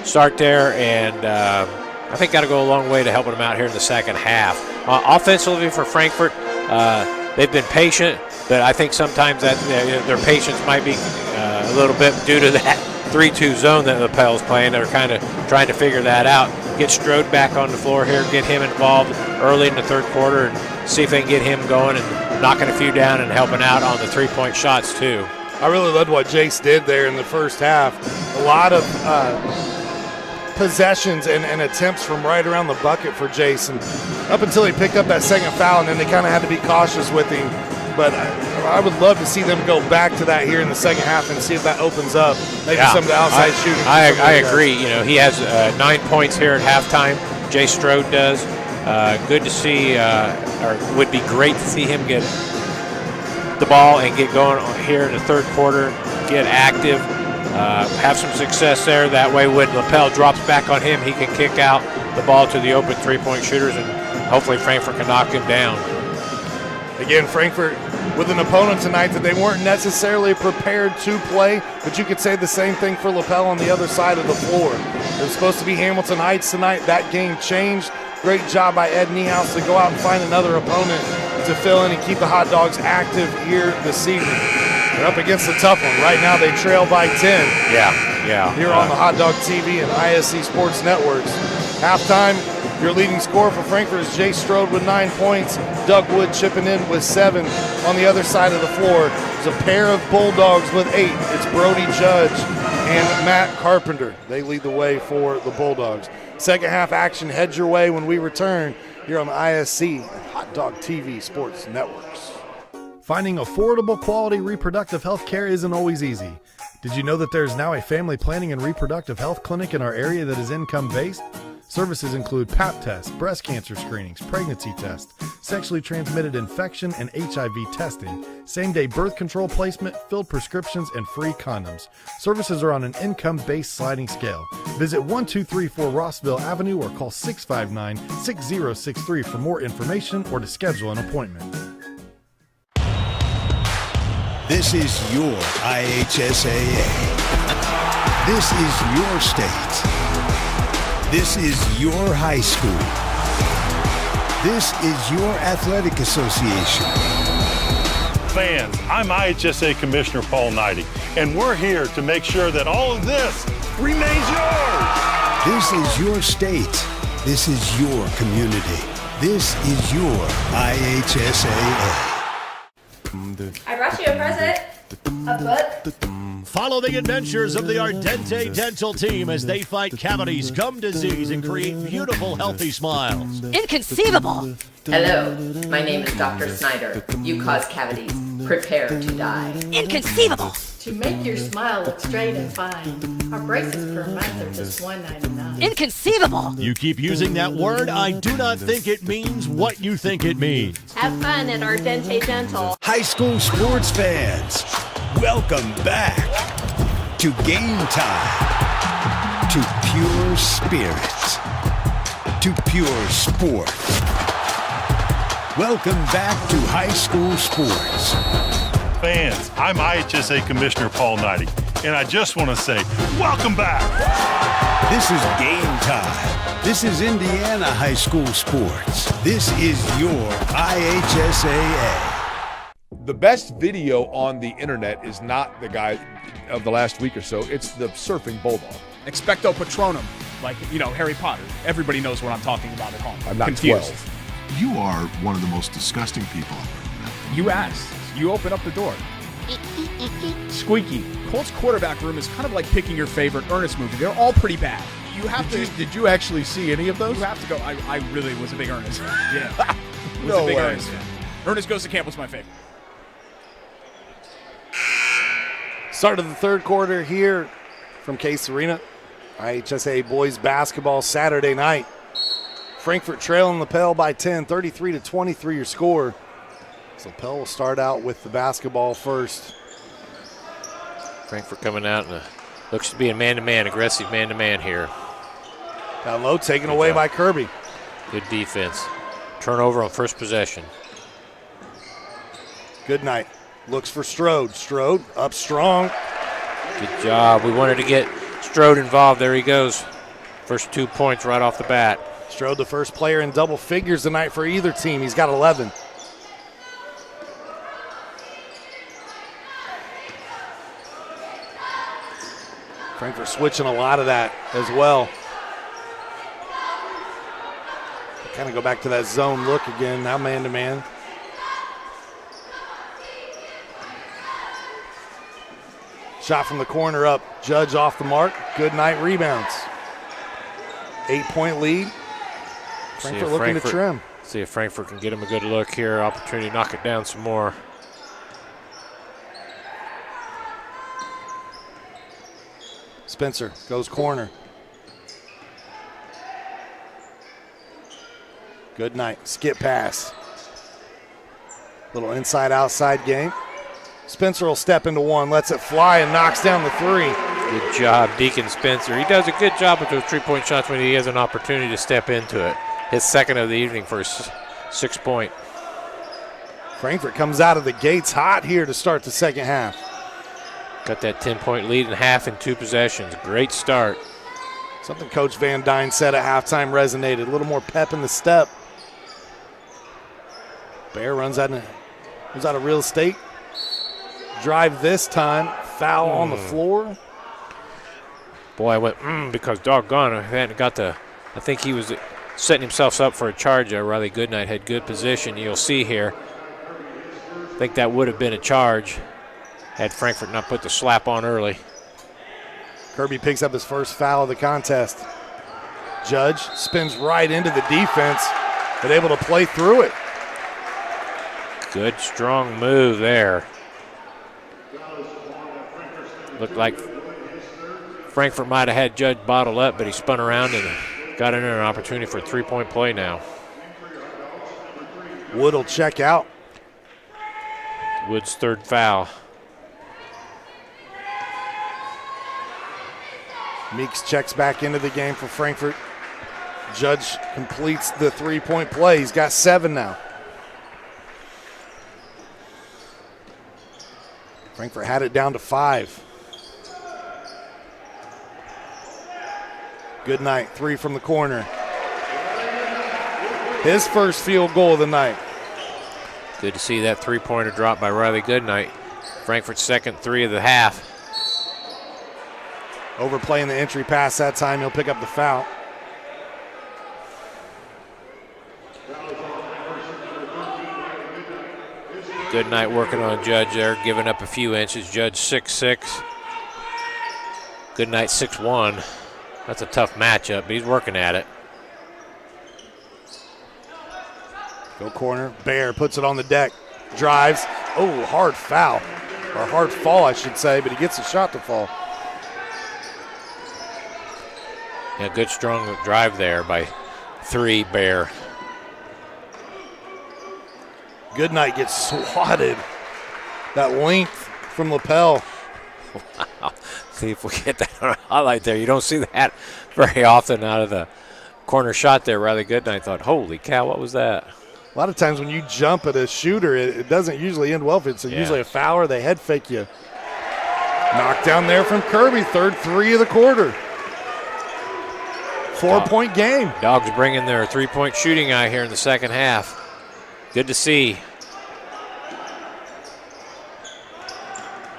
start there. And I think got to go a long way to helping them out here in the second half. Offensively for Frankfort, they've been patient, but I think sometimes that their patience might be a little bit due to that 3-2 zone that Lapel's playing. They're kind of trying to figure that out. Get Strode back on the floor here, get him involved early in the third quarter, and see if they can get him going and knocking a few down and helping out on the 3-point shots too. I really loved what Jace did there in the first half. A lot of possessions and attempts from right around the bucket for Jason, up until he picked up that second foul, and then they kind of had to be cautious with him. But I would love to see them go back to that here in the second half and see if that opens up maybe some of the outside shooting. I agree. You know, he has 9 points here at halftime. Jay Strode does. Good to see, or would be great to see him get the ball and get going here in the third quarter, get active, have some success there. That way when Lapel drops back on him, he can kick out the ball to the open 3-point shooters, and hopefully Frankfort can knock him down. Again, Frankfort with an opponent tonight that they weren't necessarily prepared to play, but you could say the same thing for Lapel on the other side of the floor. It was supposed to be Hamilton Heights tonight. That game changed. Great job by Ed Niehaus to go out and find another opponent to fill in and keep the Hot Dogs active here this evening. They're up against a tough one. Right now they trail by 10. Yeah. Here on the Hot Dog TV and ISC Sports Networks. Halftime, your leading scorer for Frankfort is Jay Strode with 9 points. Doug Wood chipping in with 7. On the other side of the floor, there's a pair of Bulldogs with 8. It's Brody Judge and Matt Carpenter. They lead the way for the Bulldogs. Second half action heads your way when we return here on the ISC and Hot Dog TV Sports Networks. Finding affordable quality reproductive health care isn't always easy. Did you know that there's now a family planning and reproductive health clinic in our area that is income-based? Services include Pap tests, breast cancer screenings, pregnancy tests, sexually transmitted infection and HIV testing, same-day birth control placement, filled prescriptions, and free condoms. Services are on an income-based sliding scale. Visit 1234 Rossville Avenue or call 659-6063 for more information or to schedule an appointment. This is your IHSAA. This is your state. This is your high school. This is your athletic association. Fans, I'm IHSA Commissioner Paul Knighty, and we're here to make sure that all of this remains yours. This is your state. This is your community. This is your IHSAA. I brought you a present. A book. Follow the adventures of the Ardente Dental team as they fight cavities, gum disease, and create beautiful, healthy smiles. Inconceivable. Hello, my name is Dr. Snyder. You cause cavities. Prepare to die. Inconceivable. To make your smile look straight and fine, our braces per month are just $1.99. Inconceivable. You keep using that word, I do not think it means what you think it means. Have fun at Ardente Dental. High school sports fans, welcome back to Game Time, to pure spirit, to pure sport. Welcome back to high school sports. Fans, I'm IHSA Commissioner Paul Knighty, and I just want to say, welcome back. This is Game Time. This is Indiana high school sports. This is your IHSAA. The best video on the internet is not the guy of the last week or so. It's the surfing bulldog. Expecto Patronum, like, Harry Potter. Everybody knows what I'm talking about at home. I'm not confused. 12. You are one of the most disgusting people I've ever met. You asked. You open up the door. Squeaky. Colts quarterback room is kind of like picking your favorite Ernest movie. They're all pretty bad. You have Did you actually see any of those? You have to go. I really was a big Ernest. Yeah. No way. Ernest fan. Ernest Goes to Camp was my favorite. Start of the third quarter here from Case Arena. IHSA boys basketball Saturday night. Frankfort trailing Lapel by 10, 33-23 your score. So Lapel will start out with the basketball first. Frankfort coming out and looks to be a man-to-man, aggressive man-to-man here. Down low, taken away by Kirby. Good defense. Turnover on first possession. Good night. Looks for Strode. Strode up strong. Good job. We wanted to get Strode involved. There he goes. First 2 points right off the bat. Strode, the first player in double figures tonight for either team. He's got 11. Frankfort switching a lot of that as well. Kind of go back to that zone look again, now man-to-man. Shot from the corner up. Judge off the mark. Good night rebounds. 8-point lead. Frankfort looking to trim. See if Frankfort can get him a good look here. Opportunity to knock it down some more. Spencer goes corner. Good night. Skip pass. Little inside-outside game. Spencer will step into one, lets it fly, and knocks down the three. Good job, Deacon Spencer. He does a good job with those three-point shots when he has an opportunity to step into it. His second of the evening for a 6-point. Frankfort comes out of the gates hot here to start the second half. Got that 10-point lead in half in 2 possessions. Great start. Something Coach Van Dyne said at halftime resonated. A little more pep in the step. Bear runs out of real estate. Drive this time. Foul on the floor. Boy, I went because doggone, I hadn't got the. I think he was setting himself up for a charge there. Riley Goodnight had good position. You'll see here. I think that would have been a charge had Frankfort not put the slap on early. Kirby picks up his first foul of the contest. Judge spins right into the defense, but able to play through it. Good, strong move there. Looked like Frankfort might have had Judge bottled up, but he spun around and got in an opportunity for a 3-point play now. Wood will check out. Wood's third foul. Meeks checks back into the game for Frankfort. Judge completes the 3-point play. He's got 7 now. Frankfort had it down to 5. Good night, 3 from the corner. His first field goal of the night. Good to see that three-pointer drop by Riley Goodnight. Frankfort's second 3 of the half. Overplaying the entry pass that time. He'll pick up the foul. Goodnight working on Judge there, giving up a few inches. Judge 6'6". Goodnight 6'1". That's a tough matchup, but he's working at it. Go corner. Bear puts it on the deck. Drives. Oh, hard foul. Or hard fall, I should say, but he gets the shot to fall. Yeah, good strong drive there by 3, Bear. Goodnight gets swatted. That length from Lapel. Wow. See if we get that on a highlight there. You don't see that very often out of the corner shot there. Riley Goodnight thought, holy cow, what was that? A lot of times when you jump at a shooter, it doesn't usually end well. If it's usually a foul or they head fake you. Knocked down there from Kirby. Third 3 of the quarter. 4-point game. Dogs bringing their three-point shooting eye here in the second half. Good to see.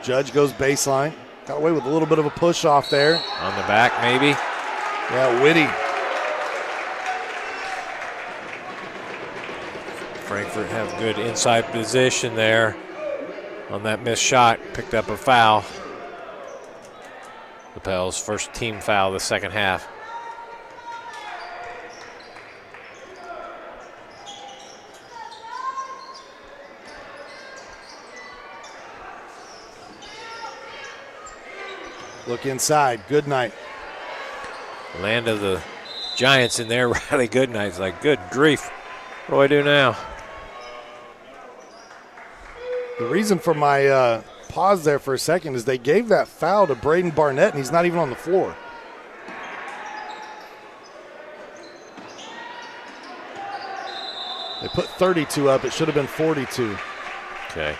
Judge goes baseline. Got away with a little bit of a push off there. On the back, maybe. Yeah, Whitty. Frankfort have good inside position there on that missed shot. Picked up a foul. Lapel's first team foul of the second half. Look inside. Goodnight. Land of the Giants in there. Riley Goodnight's like, good grief. What do I do now? The reason for my pause there for a second is they gave that foul to Braden Barnett, and he's not even on the floor. They put 32 up. It should have been 42. Okay.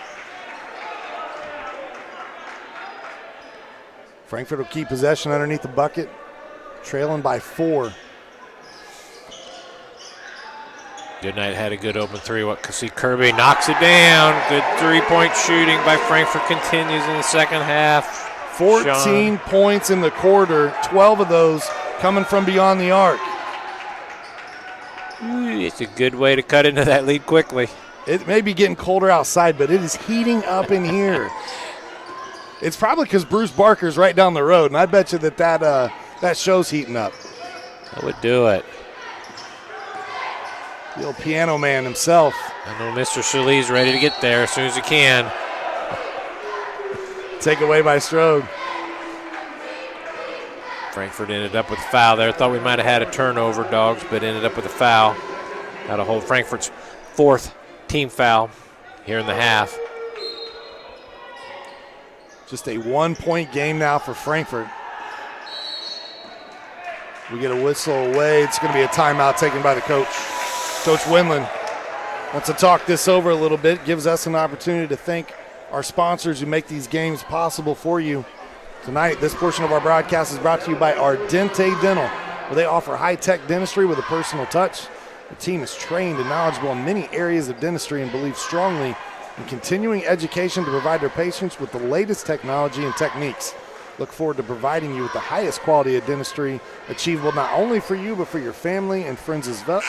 Frankfort will keep possession underneath the bucket, trailing by 4. Goodnight had a good open 3. What can see Kirby knocks it down. Good 3-point shooting by Frankfort continues in the second half. 14 points in the quarter, 12 of those coming from beyond the arc. It's a good way to cut into that lead quickly. It may be getting colder outside, but it is heating up in here. It's probably because Bruce Barker's right down the road, and I bet you that show's heating up. That would do it. The old piano man himself. I know Mr. Solis ready to get there as soon as he can. Take away by Strode. Frankfort ended up with a foul there. Thought we might have had a turnover, Dogs, but ended up with a foul. That'll hold Frankfort's 4th team foul here in the half. Just a 1-point game now for Frankfort. We get a whistle away. It's going to be a timeout taken by the coach. Coach Winland wants to talk this over a little bit, gives us an opportunity to thank our sponsors who make these games possible for you. Tonight, this portion of our broadcast is brought to you by Ardente Dental, where they offer high-tech dentistry with a personal touch. The team is trained and knowledgeable in many areas of dentistry and believes strongly in continuing education to provide their patients with the latest technology and techniques. Look forward to providing you with the highest quality of dentistry achievable not only for you, but for your family and friends as well.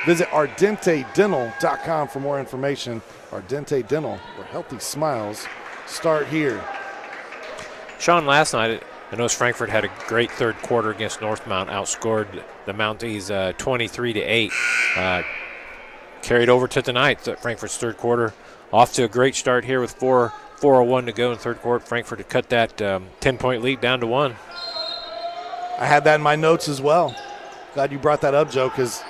Visit ardentedental.com for more information. Ardente Dental, where healthy smiles start here. Sean, last night, I know Frankfort had a great third quarter against Northmount, outscored the Mounties 23-8. Carried over to tonight, Frankfort's third quarter. Off to a great start here with 4:01 to go in the third quarter. Frankfort to cut that 10-point lead down to 1. I had that in my notes as well. Glad you brought that up, Joe, because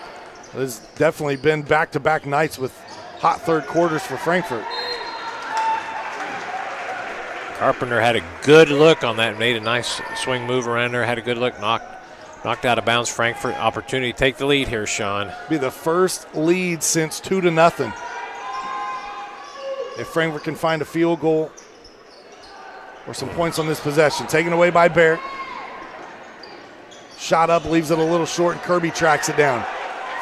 there's definitely been back-to-back nights with hot third quarters for Frankfort. Carpenter had a good look on that, made a nice swing move around there, had a good look, knocked out of bounds. Frankfort, opportunity to take the lead here, Sean. Be the first lead since 2-0. If Frankfort can find a field goal or some points on this possession. Taken away by Barrett. Shot up, leaves it a little short, and Kirby tracks it down.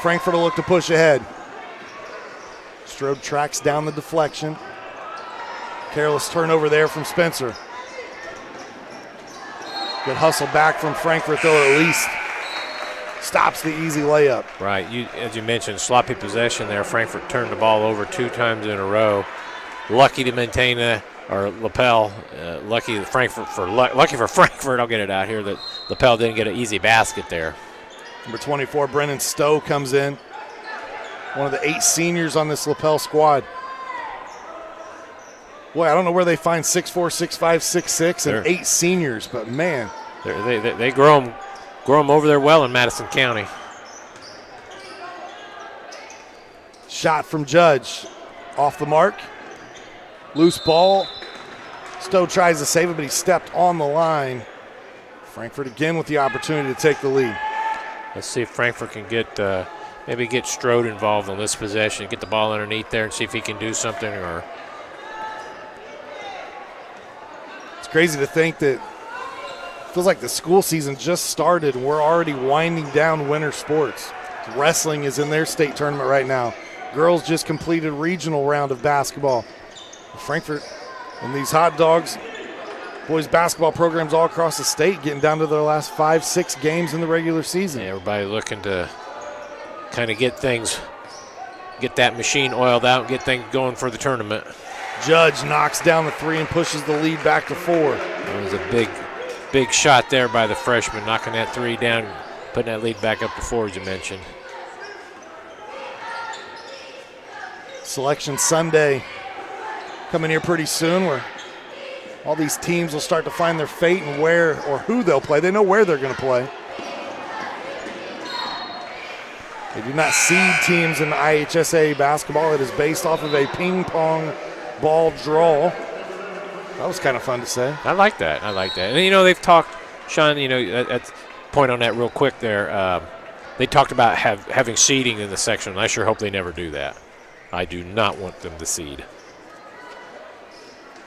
Frankfort will look to push ahead. Strode tracks down the deflection. Careless turnover there from Spencer. Good hustle back from Frankfort, though, at least stops the easy layup. Right. As you mentioned, sloppy possession there. Frankfort turned the ball over 2 times in a row. Lucky to maintain Lapel. Lucky for Frankfort, I'll get it out here, that Lapel didn't get an easy basket there. Number 24, Brennan Stowe comes in. One of the 8 seniors on this Lapel squad. Boy, I don't know where they find 6'4", 6'5", 6'6", and 8 seniors, but man. They grow them over there well in Madison County. Shot from Judge. Off the mark. Loose ball. Stowe tries to save it, but he stepped on the line. Frankfort again with the opportunity to take the lead. Let's see if Frankfort can maybe get Strode involved on this possession, get the ball underneath there and see if he can do something. Or it's crazy to think that it feels like the school season just started and we're already winding down winter sports. Wrestling is in their state tournament right now. Girls just completed regional round of basketball. Frankfort and these hot dogs, boys basketball programs all across the state getting down to their last 5-6 games in the regular season. Yeah, everybody looking to kind of get that machine oiled out and get things going for the tournament. Judge knocks down the 3 and pushes the lead back to 4. That was a big shot there by the freshman, knocking that 3 down, putting that lead back up to 4, as you mentioned. Selection Sunday coming here pretty soon, where all these teams will start to find their fate and where or who they'll play. They know where they're going to play. They do not seed teams in IHSA basketball. It is based off of a ping pong ball draw. That was kind of fun to say. I like that. And, they've talked, Sean, let's point on that real quick there. They talked about having seeding in the section, and I sure hope they never do that. I do not want them to seed.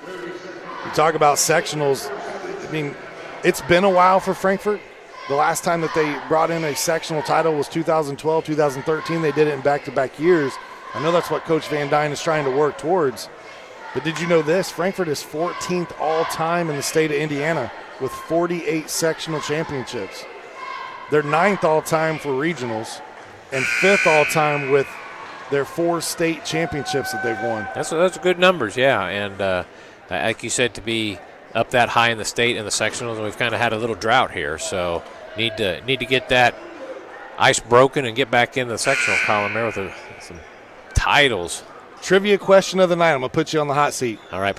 You talk about sectionals. I mean, it's been a while for Frankfort. The last time that they brought in a sectional title was 2012, 2013. They did it in back-to-back years. I know that's what Coach Van Dyne is trying to work towards. But did you know this? Frankfort is 14th all-time in the state of Indiana with 48 sectional championships. They're 9th all-time for regionals and 5th all-time with their 4 state championships that they've won. That's good numbers, yeah. And like you said, to be up that high in the state and the sectionals, we've kind of had a little drought here. So need to get that ice broken and get back in the sectional column there with some titles. Trivia question of the night. I'm going to put you on the hot seat. All right.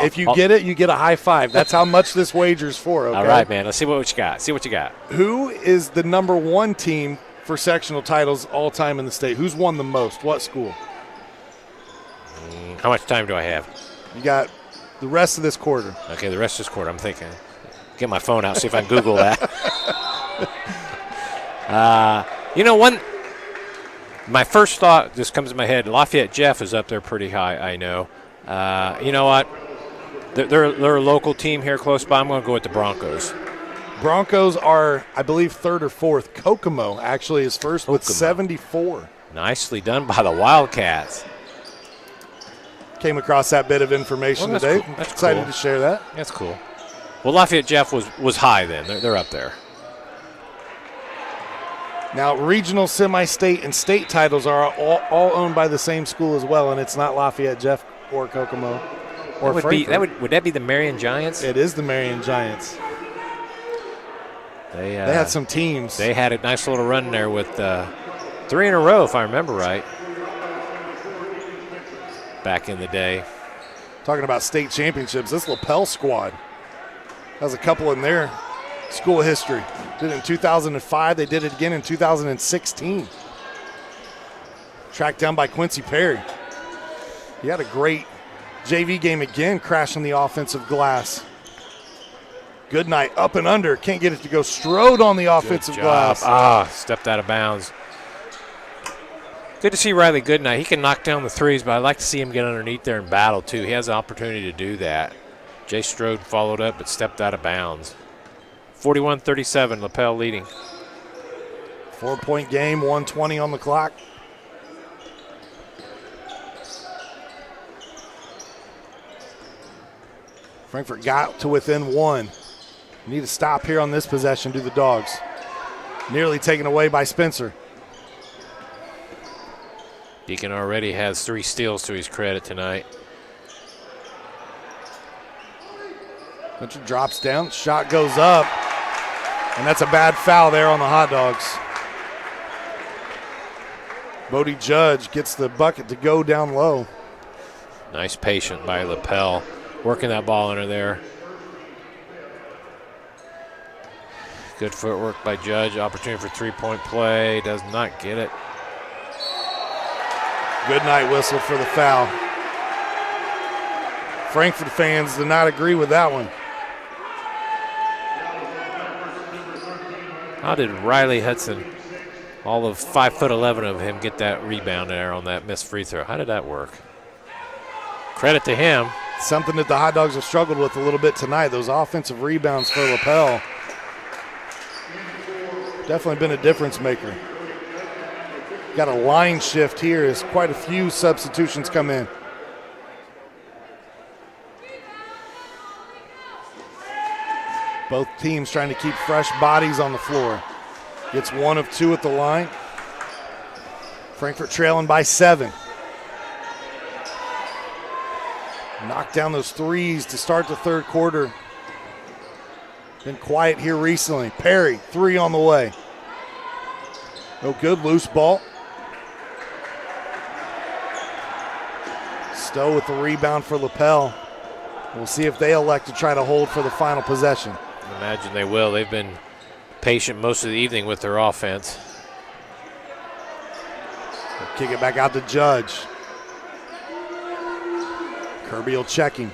If you get it, you get a high five. That's how much this wager's for, okay? All right, man. Let's see what you got. Who is the number 1 team for sectional titles all time in the state? Who's won the most? What school? How much time do I have? You got the rest of this quarter. Okay, the rest of this quarter. I'm thinking. Get my phone out, see if I can Google that. My first thought just comes to my head. Lafayette Jeff is up there pretty high, I know. You know what? They're a local team here close by. I'm going to go with the Broncos. Broncos are, I believe, 3rd or 4th. Kokomo actually is first with 74. Nicely done by the Wildcats. Came across that bit of information today. Cool. That's excited cool. to share that. That's cool. Well, Lafayette Jeff was high then. They're up there. Now, regional, semi-state, and state titles are all owned by the same school as well, and it's not Lafayette Jeff or Kokomo or Frankfort. Would that be the Marion Giants? It is the Marion Giants. They had some teams. They had a nice little run there with 3 in a row, if I remember right, back in the day. Talking about state championships, this Lapel squad has a couple in their school history. Did it in 2005. They did it again in 2016. Tracked down by Quincy Perry. He had a great JV game again, crashing the offensive glass. Goodnight up and under. Can't get it to go. Strode on the offensive glass. Stepped out of bounds. Good to see Riley Goodnight. He can knock down the threes, but I'd like to see him get underneath there and battle too. He has the opportunity to do that. Jay Strode followed up but stepped out of bounds. 41-37, Lapel leading. 4-point game, 1:20 on the clock. Frankfort got to within 1. Need to stop here on this possession, do the Dogs. Nearly taken away by Spencer. Deacon already has 3 steals to his credit tonight. Spencer drops down, shot goes up, and that's a bad foul there on the Hot Dogs. Bodie Judge gets the bucket to go down low. Nice patient by Lapel, working that ball under there. Good footwork by Judge. Opportunity for 3-point play. Does not get it. Good night whistle for the foul. Frankfort fans did not agree with that one. How did Riley Hudson, all of 5'11" of him, get that rebound there on that missed free throw? How did that work? Credit to him. Something that the Hot Dogs have struggled with a little bit tonight. Those offensive rebounds for Lapel. Definitely been a difference maker. Got a line shift here as quite a few substitutions come in. Both teams trying to keep fresh bodies on the floor. Gets 1 of 2 at the line. Frankfort trailing by 7. Knocked down those threes to start the third quarter. Been quiet here recently. Perry, 3 on the way. No good, loose ball. Stowe with the rebound for Lapel. We'll see if they elect to try to hold for the final possession. I imagine they will. They've been patient most of the evening with their offense. They'll kick it back out to Judge. Kirby will check him.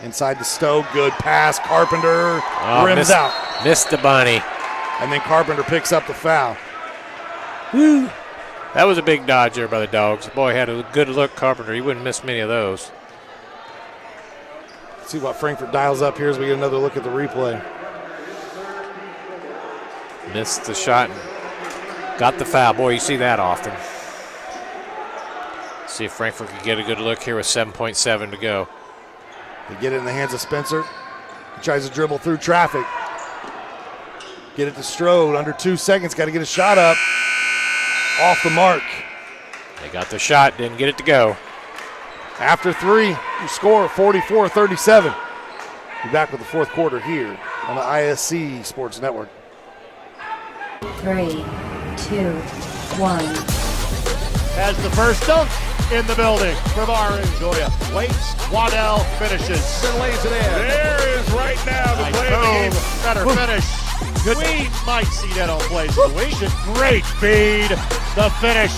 Inside to Stowe, good pass. Carpenter rims out. Missed the bunny. And then Carpenter picks up the foul. Woo. That was a big dodge there by the Dogs. Boy, had a good look, Carpenter. He wouldn't miss many of those. Let's see what Frankfort dials up here as we get another look at the replay. Missed the shot and got the foul. Boy, you see that often. See if Frankfort can get a good look here with 7.7 to go. They get it in the hands of Spencer. He tries to dribble through traffic. Get it to Strode. Under 2 seconds. Got to get a shot up. Off the mark. They got the shot. Didn't get it to go. After 3, you score 44-37. Be back with the fourth quarter here on the ISC Sports Network. 3, 2, 1. Has the first dunk in the building from Arangoya. Waits, Waddell finishes. And lays it in. There is right now the play of the game. Better finish. We might see that on plays of the week. Great feed. The finish.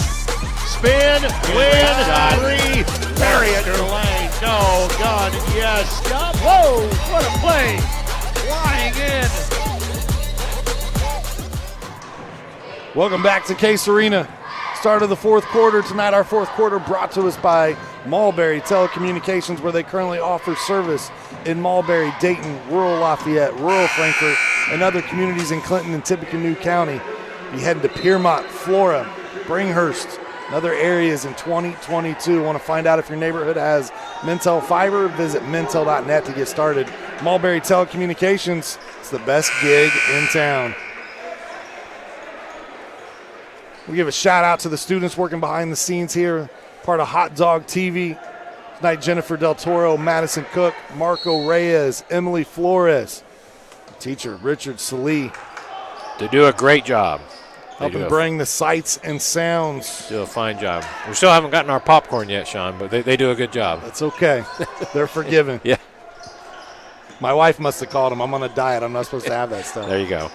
Spin, win, 3. Bury it in the lane. No, gun, yes. Stop. Whoa, what a play. Flying in. Welcome back to Case Arena. Start of the fourth quarter. Tonight our fourth quarter brought to us by Mulberry Telecommunications, where they currently offer service in Mulberry, Dayton, rural Lafayette, rural Frankfort, and other communities in Clinton and Tippecanoe County. Be heading to Piermont, Flora, Bringhurst, and other areas in 2022. Want to find out if your neighborhood has Mintel fiber? Visit mintel.net to get started. Mulberry Telecommunications, it's the best gig in town. We give a shout out to the students working behind the scenes here, part of Hot Dog TV. Tonight, Jennifer Del Toro, Madison Cook, Marco Reyes, Emily Flores, teacher Richard Salee. They do a great job. Helping bring the sights and sounds. Do a fine job. We still haven't gotten our popcorn yet, Sean, but they do a good job. That's okay. They're forgiven. Yeah. My wife must have called them. I'm on a diet. I'm not supposed to have that stuff. There you go.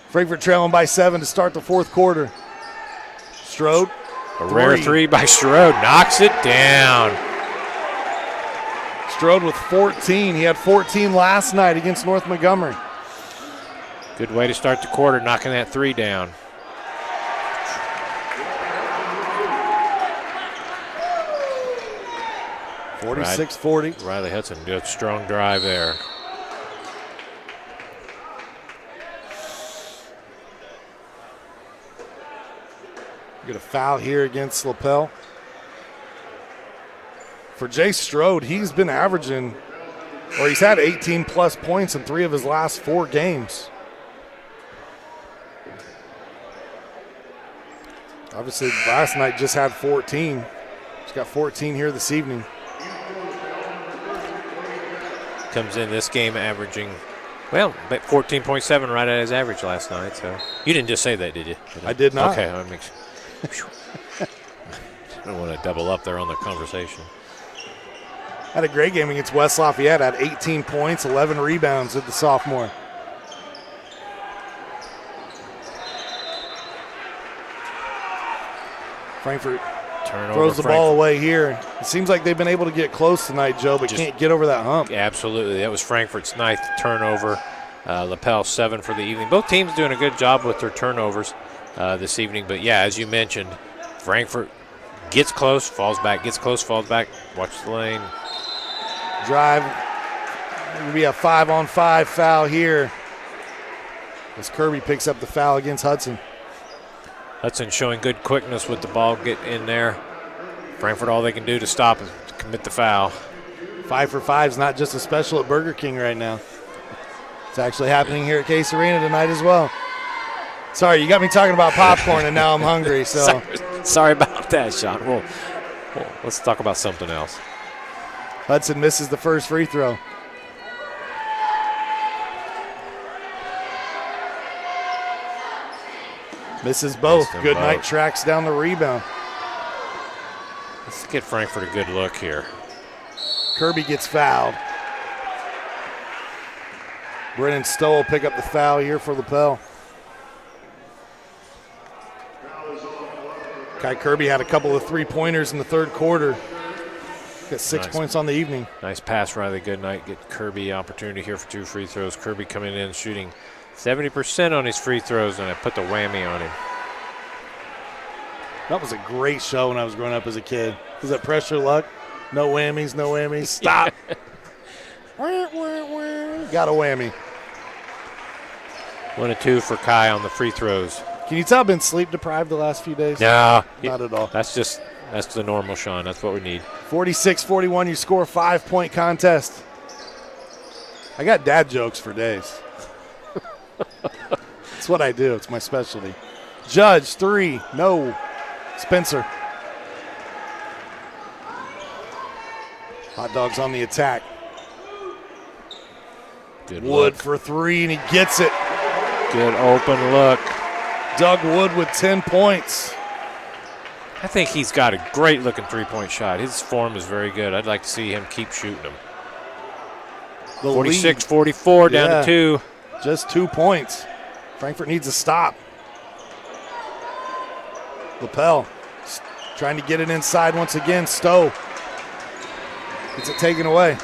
Frankfort trailing by 7 to start the fourth quarter. Strode. A rare 3 by Strode. Knocks it down. Strode with 14. He had 14 last night against North Montgomery. Good way to start the quarter, knocking that 3 down. (46-40). Riley Hudson did a strong drive there. Get a foul here against Lapel. For Jay Strode, he's been averaging, or he's had 18-plus points in 3 of his last 4 games. Obviously, last night just had 14. He's got 14 here this evening. Comes in this game averaging, well, 14.7 right at his average last night. So you didn't just say that, did you? I did not. Okay, I make sure. I don't want to double up there on the conversation. Had a great game against West Lafayette. Had 18 points, 11 rebounds at the sophomore. Frankfort throws the ball away here. It seems like they've been able to get close tonight, Joe, but can't get over that hump. Absolutely. That was Frankfort's 9th turnover. Lapel 7 for the evening. Both teams doing a good job with their turnovers this evening. But, yeah, as you mentioned, Frankfort gets close, falls back, gets close, falls back. Watch the lane. Drive. It'll be a 5-on-5 foul here as Kirby picks up the foul against Hudson. Hudson showing good quickness with the ball get in there. Frankfort, all they can do to stop is commit the foul. 5 for 5 is not just a special at Burger King right now. It's actually happening here at Case Arena tonight as well. Sorry, you got me talking about popcorn and now I'm hungry. So sorry about that, Sean. Well, let's talk about something else. Hudson misses the first free throw. Misses both. Good night tracks down the rebound. Let's get Frankfort a good look here. Kirby gets fouled. Brennan Stowe will pick up the foul here for Lapel. Kai Kirby had a couple of 3-pointers in the third quarter. Got 6 points on the evening. Nice pass, Riley Goodnight. Get Kirby opportunity here for 2 free throws. Kirby coming in shooting 70% on his free throws, and I put the whammy on him. That was a great show when I was growing up as a kid. Was that pressure luck? No whammies, no whammies. Stop. Got a whammy. 1 of 2 for Kai on the free throws. Can you tell I've been sleep deprived the last few days? No. Not at all. That's the normal, Sean. That's what we need. 46-41, you score a 5-point contest. I got dad jokes for days. That's what I do. It's my specialty. Judge, 3. No. Spencer. Hot Dogs on the attack. Good Wood look. for 3, and he gets it. Good open look. Doug Wood with 10 points. I think he's got a great-looking three-point shot. His form is very good. I'd like to see him keep shooting them. 46-44, down to 2. Just 2 points. Frankfort needs a stop. Lapel trying to get it inside once again. Stowe gets it taken away.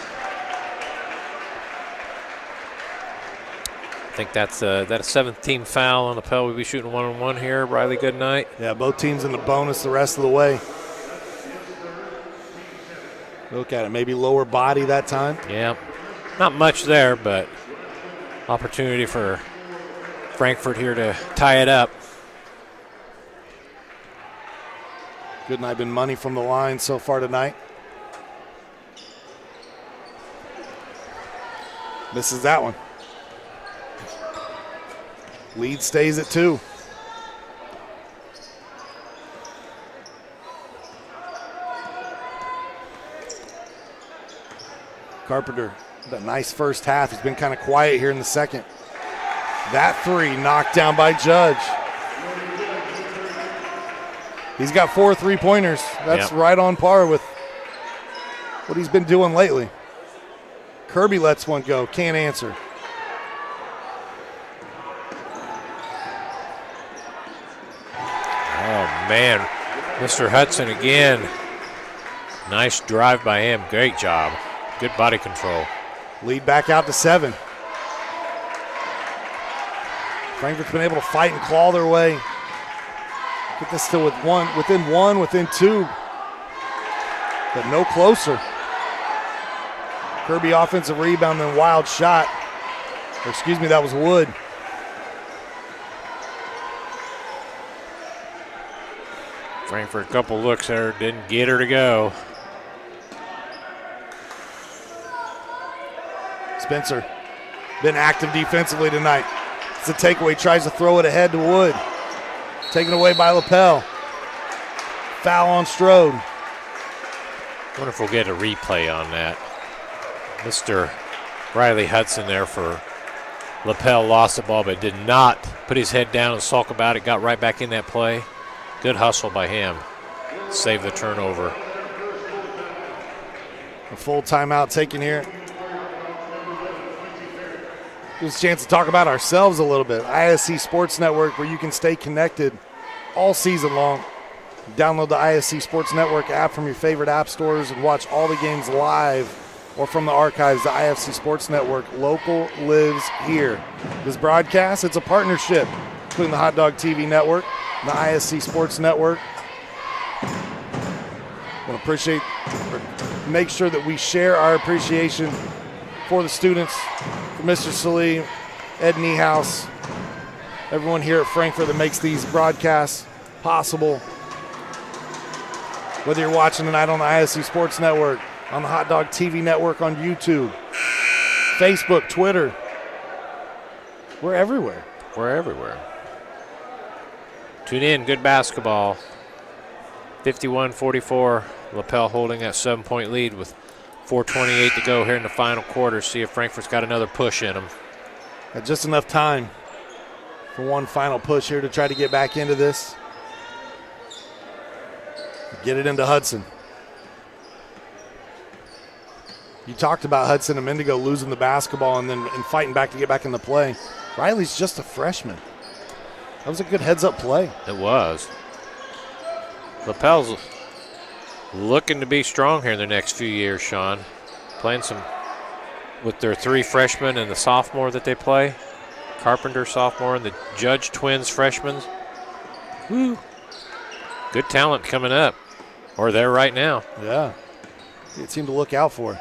I think that's a 7th team foul on Lapel. We'll be shooting 1-on-1 here. Riley Goodnight. Yeah, both teams in the bonus the rest of the way. Look at it, maybe lower body that time. Yeah, not much there, but opportunity for Frankfort here to tie it up. Goodnight been money from the line so far tonight. Misses that one. Lead stays at 2. Carpenter, that nice first half. He's been kind of quiet here in the second. That 3 knocked down by Judge. He's got 4 3-pointers. That's right on par with what he's been doing lately. Kirby lets one go, can't answer. Oh, man. Mr. Hudson again. Nice drive by him. Great job. Good body control. Lead back out to 7. Frankfort's been able to fight and claw their way. Get this still within 1, within 2. But no closer. Kirby offensive rebound, then wild shot. Or excuse me, that was Wood. Frankfort, a couple looks there, didn't get her to go. Spencer, been active defensively tonight. It's a takeaway, tries to throw it ahead to Wood. Taken away by Lapel. Foul on Strode. I wonder if we'll get a replay on that. Mr. Riley Hudson there for Lapel lost the ball, but did not put his head down and sulk about it. Got right back in that play. Good hustle by him. Save the turnover. A full timeout taken here. Gives us a chance to talk about ourselves a little bit. ISC Sports Network, where you can stay connected all season long. Download the ISC Sports Network app from your favorite app stores and watch all the games live or from the archives. The IFC Sports Network, local lives here. This broadcast, it's a partnership between the Hot Dog TV Network and the ISC Sports Network. I want to appreciate, or make sure that we share our appreciation for the students, for Mr. Salee, Ed Niehaus, everyone here at Frankfort that makes these broadcasts possible. Whether you're watching tonight on the ISC Sports Network, on the Hot Dog TV Network, on YouTube, Facebook, Twitter, we're everywhere. We're everywhere. Tune in, good basketball. 51-44, Lapel holding that 7-point lead with 4:28 to go here in the final quarter. See if Frankfort's got another push in them. Got just enough time for one final push here to try to get back into this. Get it into Hudson. You talked about Hudson a minute ago losing the basketball and fighting back to get back in the play. Riley's just a freshman. That was a good heads-up play. It was. Lapel's looking to be strong here in the next few years, Sean. Playing some with their 3 freshmen and the sophomore that they play. Carpenter sophomore and the Judge twins freshmen. Woo. Good talent coming up. Or there right now. Yeah. It seemed to look out for it.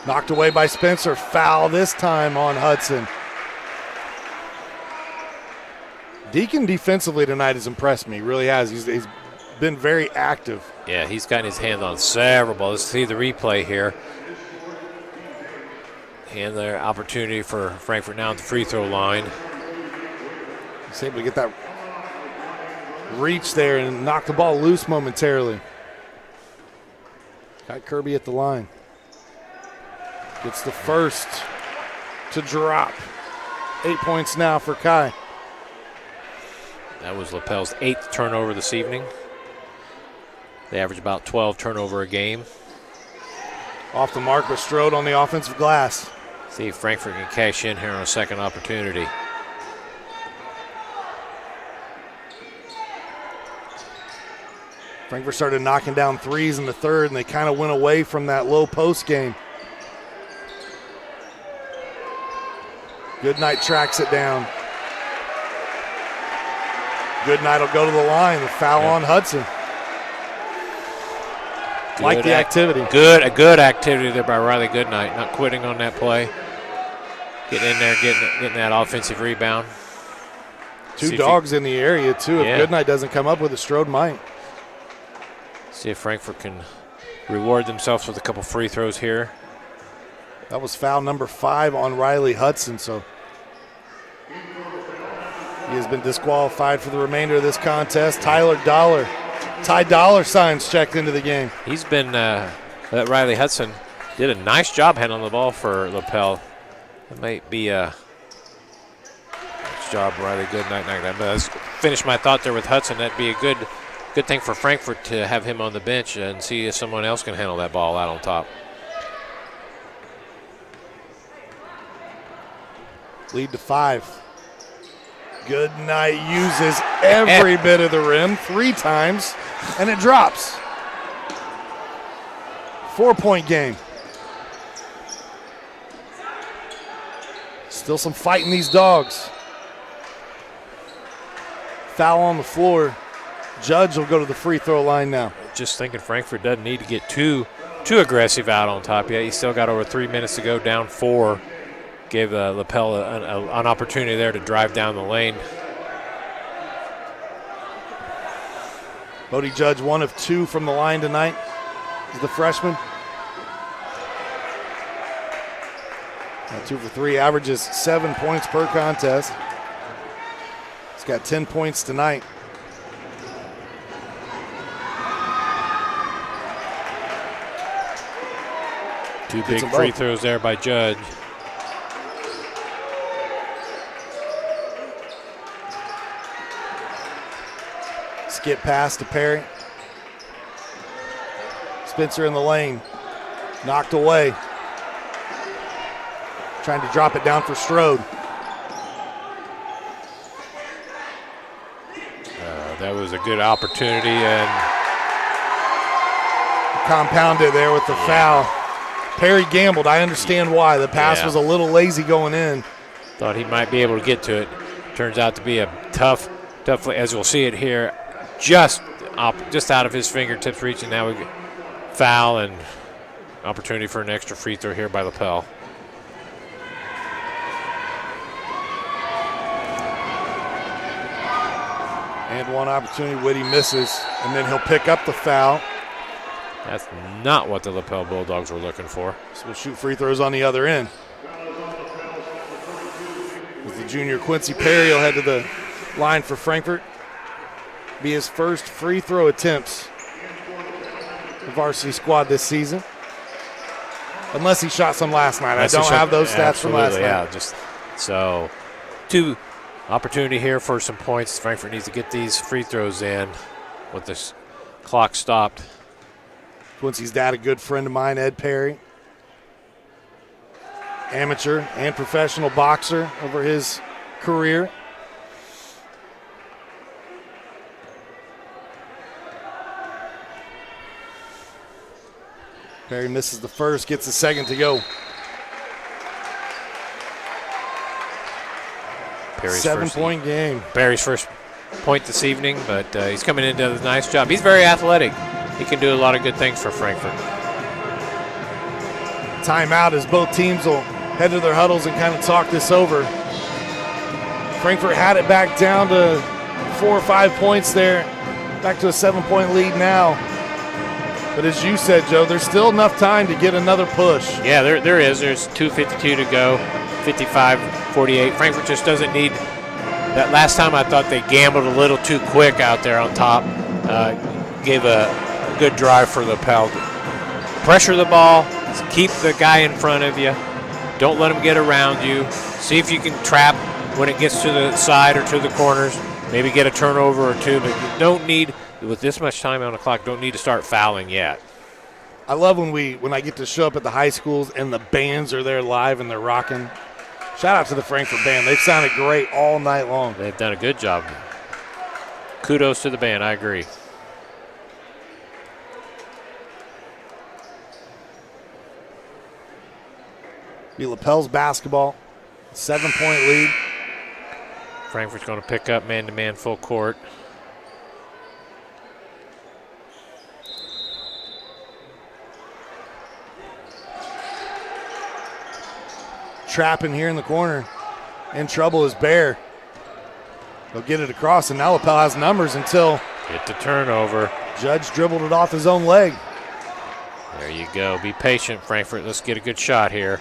Knocked away by Spencer. Foul this time on Hudson. Deacon defensively tonight has impressed me. He really has. He's been very active. Yeah, he's gotten his hands on several balls. Let's see the replay here. And their opportunity for Frankfort now at the free throw line. He's able to get that reach there and knock the ball loose momentarily. Got Kirby at the line. Gets the first to drop. 8 points now for Kai. That was Lapel's 8th turnover this evening. They average about 12 turnover a game. Off the mark with Strode on the offensive glass. See if Frankfort can cash in here on a second opportunity. Frankfort started knocking down threes in the third, and they kind of went away from that low post game. Goodnight tracks it down. Goodnight will go to the line. The foul on Hudson. Like the activity. A good activity there by Riley Goodnight. Not quitting on that play. Getting in there, getting that offensive rebound. 2 dogs in the area, too. If Goodnight doesn't come up with it, Strode might. See if Frankfort can reward themselves with a couple free throws here. That was foul number 5 on Riley Hudson, so he has been disqualified for the remainder of this contest. Ty Dollar Signs checked into the game. He's been, Riley Hudson did a nice job handling the ball for Lapel. It might be a nice job, Riley Goodnight. But let's finish my thought there with Hudson. That'd be a good thing for Frankfort to have him on the bench and see if someone else can handle that ball out on top. Lead to 5. Goodnight uses every bit of the rim 3 times, and it drops. 4-point game. Still some fight in these dogs. Foul on the floor. Judge will go to the free throw line now. Just thinking Frankfort doesn't need to get too aggressive out on top yet. He's still got over 3 minutes to go, down 4. Gave Lapel an opportunity there to drive down the lane. Bodie Judge, 1 of 2 from the line tonight. He's the freshman. 2 for 3, averages 7 points per contest. He's got 10 points tonight. Two big free throws there by Judge. Skip pass to Perry. Spencer in the lane. Knocked away. Trying to drop it down for Strode. That was a good opportunity and compounded there with the foul. Perry gambled. I understand why. The pass was a little lazy going in. Thought he might be able to get to it. Turns out to be a tough, as we'll see it here, just out of his fingertips reaching. Now we foul and opportunity for an extra free throw here by Lapel. And one opportunity, Whitty misses, and then he'll pick up the foul. That's not what the Lapel Bulldogs were looking for. So we'll shoot free throws on the other end. As the junior Quincy Perry will head to the line for Frankfort. Be his first free throw attempts the varsity squad this season. Unless he shot some last night. I don't have those stats from last night. Yeah, just so 2 opportunity here for some points. Frankfort needs to get these free throws in with this clock stopped. Quincy's dad, a good friend of mine, Ed Perry. Amateur and professional boxer over his career. Perry misses the first, gets the second to go. Perry's 7-point game. Perry's first point this evening, but he's coming in and does a nice job. He's very athletic. He can do a lot of good things for Frankfort. Timeout as both teams will head to their huddles and kind of talk this over. Frankfort had it back down to 4 or 5 points there. Back to a 7-point lead now. But as you said, Joe, there's still enough time to get another push. Yeah, there is. There's 2:52 to go, 55-48. Frankfort just doesn't need that. Last time I thought they gambled a little too quick out there on top. Gave a good drive for Lapel. Pressure the ball, keep the guy in front of you. Don't let him get around you. See if you can trap when it gets to the side or to the corners. Maybe get a turnover or 2, but you don't need, with this much time on the clock, don't need to start fouling yet. I love when I get to show up at the high schools and the bands are there live and they're rocking. Shout out to the Frankfort band. They've sounded great all night long. They've done a good job. Kudos to the band, I agree. Be Lapel's basketball. 7-point lead. Frankfort's going to pick up man-to-man full court. Trapping here in the corner. In trouble is Bear. They'll get it across, and now Lapel has numbers until get the turnover. Judge dribbled it off his own leg. There you go. Be patient, Frankfort. Let's get a good shot here.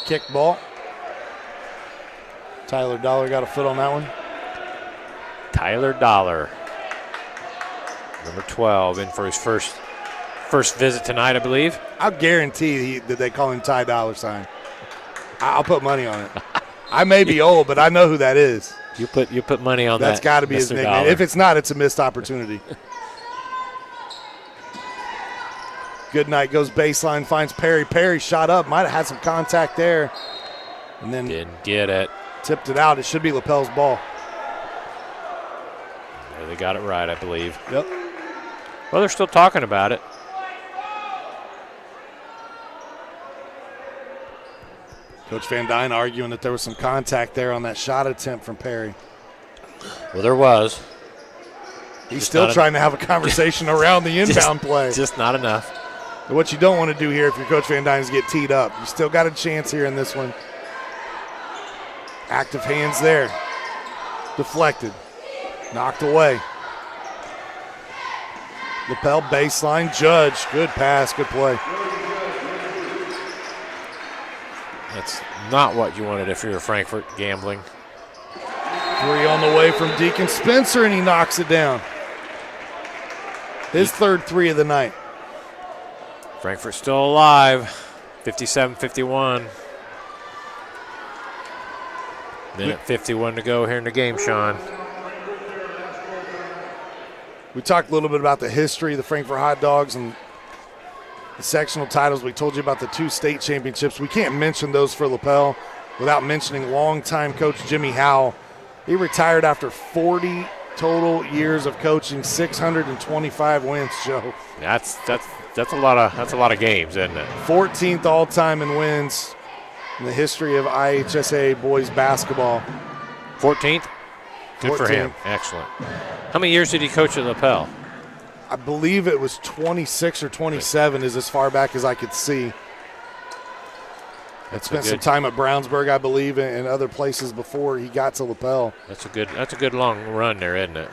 Kick ball. Tyler Dollar got a foot on that one. Tyler Dollar, number 12, in for his first visit tonight, I believe. I'll guarantee that they call him Ty Dollar Sign. I'll put money on it. I may be old, but I know who that is. You put money on that. That's got to be his nickname. Dollar. If it's not, it's a missed opportunity. Goodnight goes baseline, finds Perry. Perry shot up, might have had some contact there. And then didn't get it. Tipped it out. It should be Lapel's ball. Yeah, they got it right, I believe. Yep. Well, they're still talking about it. Coach Van Dyne arguing that there was some contact there on that shot attempt from Perry. Well, there was. He's still trying to have a conversation around the inbound play. Just not enough. What you don't want to do here if you're Coach Van Dyne is get teed up. You still got a chance here in this one. Active hands there. Deflected. Knocked away. Lapel baseline. Judge. Good pass. Good play. That's not what you wanted if you're Frankfort gambling. 3 on the way from Deacon Spencer, and he knocks it down. His third 3 of the night. Frankfort still alive. 57-51. Minute 51 to go here in the game, Sean. We talked a little bit about the history of the Frankfort Hot Dogs and the sectional titles. We told you about the 2 state championships. We can't mention those for Lapel without mentioning longtime coach Jimmy Howell. He retired after 40 total years of coaching, 625 wins, Joe. That's a lot of games, isn't it? 14th all-time in wins in the history of IHSA boys basketball. 14th? Good for him. Excellent. How many years did he coach at Lapel? I believe it was 26 or 27 is as far back as I could see. I spent some time at Brownsburg, I believe, and other places before he got to Lapel. That's a good long run there, isn't it?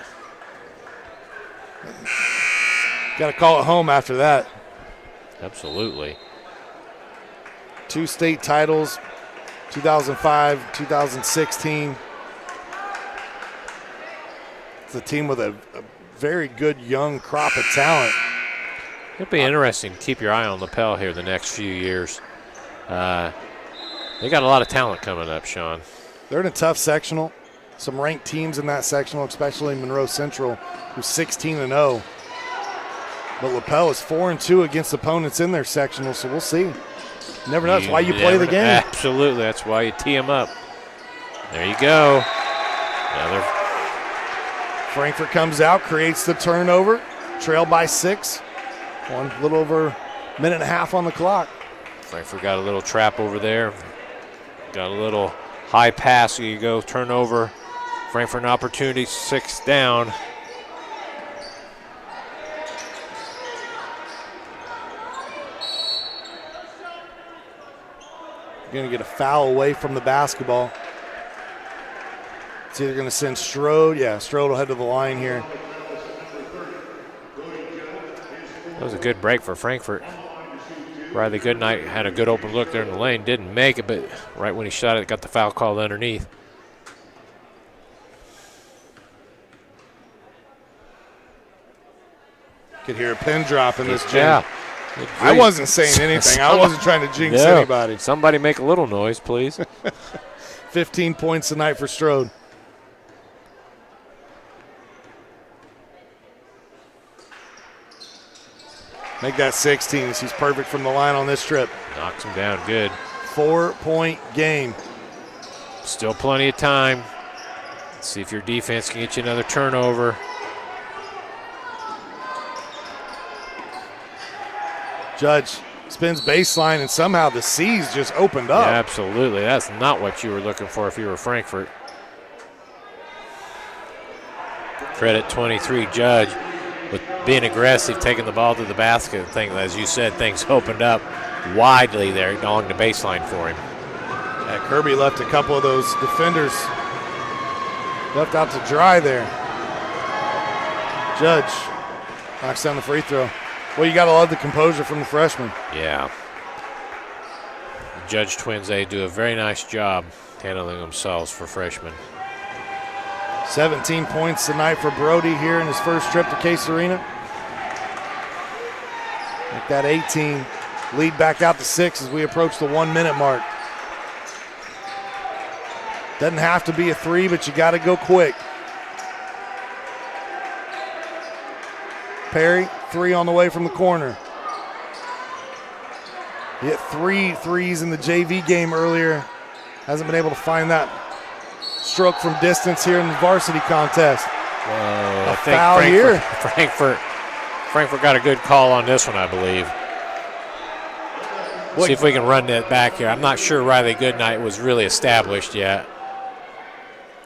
Got to call it home after that. Absolutely. 2 state titles, 2005, 2016. It's a team with a very good young crop of talent. It'll be interesting to keep your eye on Lapel here the next few years. They got a lot of talent coming up, Sean. They're in a tough sectional. Some ranked teams in that sectional, especially Monroe Central, who's 16-0. But Lapel is 4-2 against opponents in their sectional, so we'll see. You never know. That's why you play the game. Absolutely. That's why you tee them up. There you go. Frankfort comes out, creates the turnover, trailed by 6. A little over a minute and a half on the clock. Frankfort got a little trap over there. Got a little high pass. Here you go, turnover. Frankfort an opportunity, 6 down. Going to get a foul away from the basketball. It's either going to send Strode. Yeah, Strode will head to the line here. That was a good break for Frankfort. Riley Goodnight had a good open look there in the lane. Didn't make it, but right when he shot it, got the foul called underneath. Could hear a pin drop in this gym. Yeah. I wasn't saying anything. I wasn't trying to jinx anybody. Somebody make a little noise, please. 15 points tonight for Strode. Make that 16 as he's perfect from the line on this trip. Knocks him down good. 4-point game. Still plenty of time. Let's see if your defense can get you another turnover. Judge spins baseline, and somehow the C's just opened up. Yeah, absolutely. That's not what you were looking for if you were Frankfort. Credit 23 Judge with being aggressive, taking the ball to the basket. As you said, things opened up widely there along the baseline for him. Yeah, Kirby left a couple of those defenders left out to dry there. Judge knocks down the free throw. Well, you got to love the composure from the freshman. Yeah. The Judge twins, they do a very nice job handling themselves for freshmen. 17 points tonight for Brody here in his first trip to Case Arena. Make that 18 lead back out to 6 as we approach the 1-minute mark. Doesn't have to be a 3, but you got to go quick. Perry, 3 on the way from the corner. He hit 3 threes in the JV game earlier. Hasn't been able to find that stroke from distance here in the varsity contest. I think foul here. Frankfort got a good call on this one, I believe. See if we can run that back here. I'm not sure Riley Goodnight was really established yet.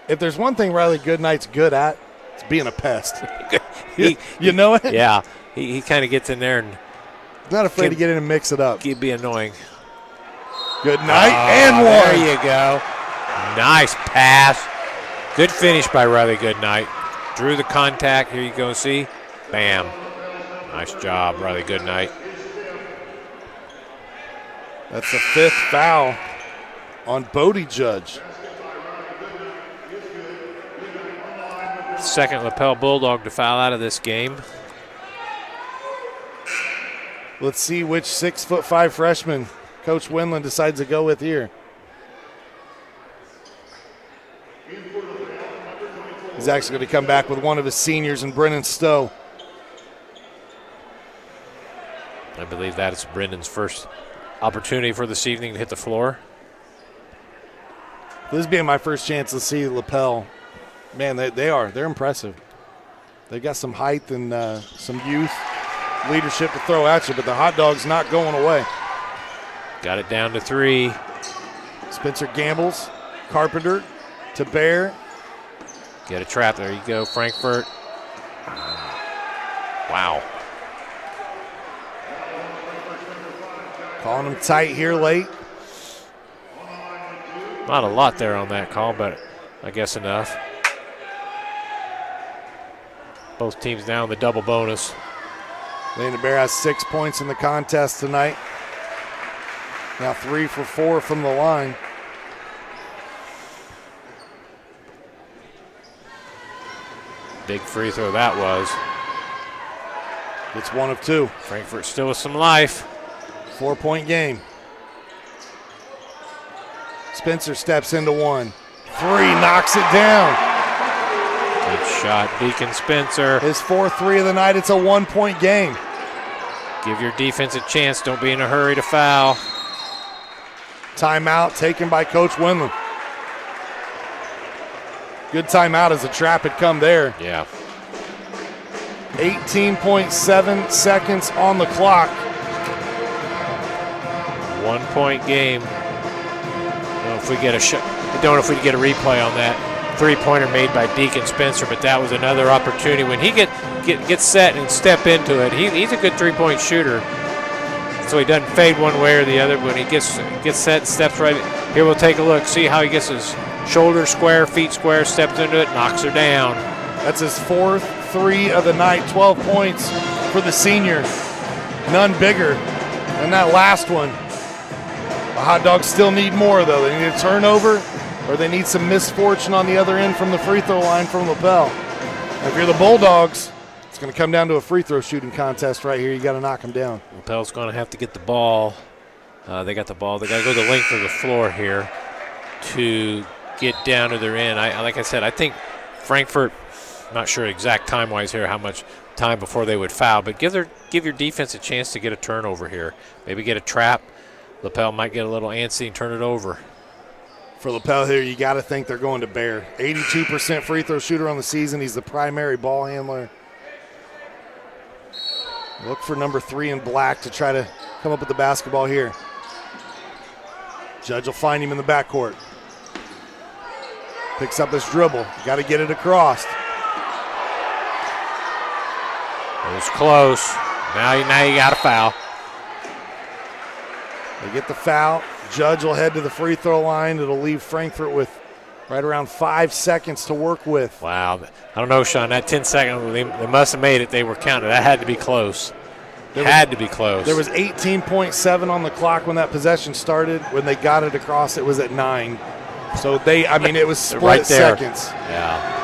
If there's one thing Riley Goodnight's good at, it's being a pest. You know it? Yeah. He kind of gets in there and not afraid to get in and mix it up. He'd be annoying. Good night and one. There you go. Nice pass. Good finish by Riley Goodnight. Drew the contact. Here you go, see? Bam. Nice job, Riley Goodnight. That's the 5th foul on Bodie Judge. Second Lapel Bulldog to foul out of this game. Let's see which 6'5" freshman Coach Winland decides to go with here. He's actually going to come back with one of his seniors in Brennan Stowe. I believe that is Brendan's first opportunity for this evening to hit the floor. This being my first chance to see Lapel. Man, they're impressive. They got some height and some youth, leadership to throw at you, but the hot dog's not going away. Got it down to 3. Spencer gambles, Carpenter to Bear. Get a trap. There you go, Frankfort. Wow. Calling them tight here late. Not a lot there on that call, but I guess enough. Both teams now in the double bonus. Lane Bear has 6 points in the contest tonight. Now 3 for 4 from the line. Big free throw that was. It's 1 of 2. Frankfort still with some life. 4-point game. Spencer steps into 1. 3, knocks it down. Good shot, Deacon Spencer. His 4th 3 of the night. It's a 1-point game. Give your defense a chance. Don't be in a hurry to foul. Timeout taken by Coach Winland. Good timeout as the trap had come there. Yeah. 18.7 seconds on the clock. 1-point game. Don't know if we get a shot. I don't know if we get a replay on that three-pointer made by Deacon Spencer, but that was another opportunity. When he gets set and step into it, he's a good three-point shooter. So he doesn't fade one way or the other. When he gets set and steps right here, we'll take a look. See how he gets his shoulders square, feet square, steps into it, knocks her down. That's his 4th 3 of the night. 12 points for the senior. None bigger than that last one. The Hot Dogs still need more, though. They need a turnover, or they need some misfortune on the other end from the free throw line from Lapel. If you're the Bulldogs, it's going to come down to a free throw shooting contest right here. You got to knock them down. Lapel's going to have to get the ball. They got the ball. They got to go the length of the floor here to get down to their end. Like I said, I think Frankfort, not sure exact time-wise here how much time before they would foul, but give your defense a chance to get a turnover here. Maybe get a trap. Lapel might get a little antsy and turn it over. For Lapel here, you got to think they're going to Bear. 82% free throw shooter on the season. He's the primary ball handler. Look for number 3 in black to try to come up with the basketball here. Judge will find him in the backcourt. Picks up his dribble. Got to get it across. It was close. Now you got a foul. They get the foul. Judge will head to the free throw line. It'll leave Frankfort with right around 5 seconds to work with. Wow. I don't know, Sean. That 10 seconds, they must have made it. They were counted. That had to be close. There was 18.7 on the clock when that possession started. When they got it across, it was at 9. So it was split right there. Seconds. Yeah.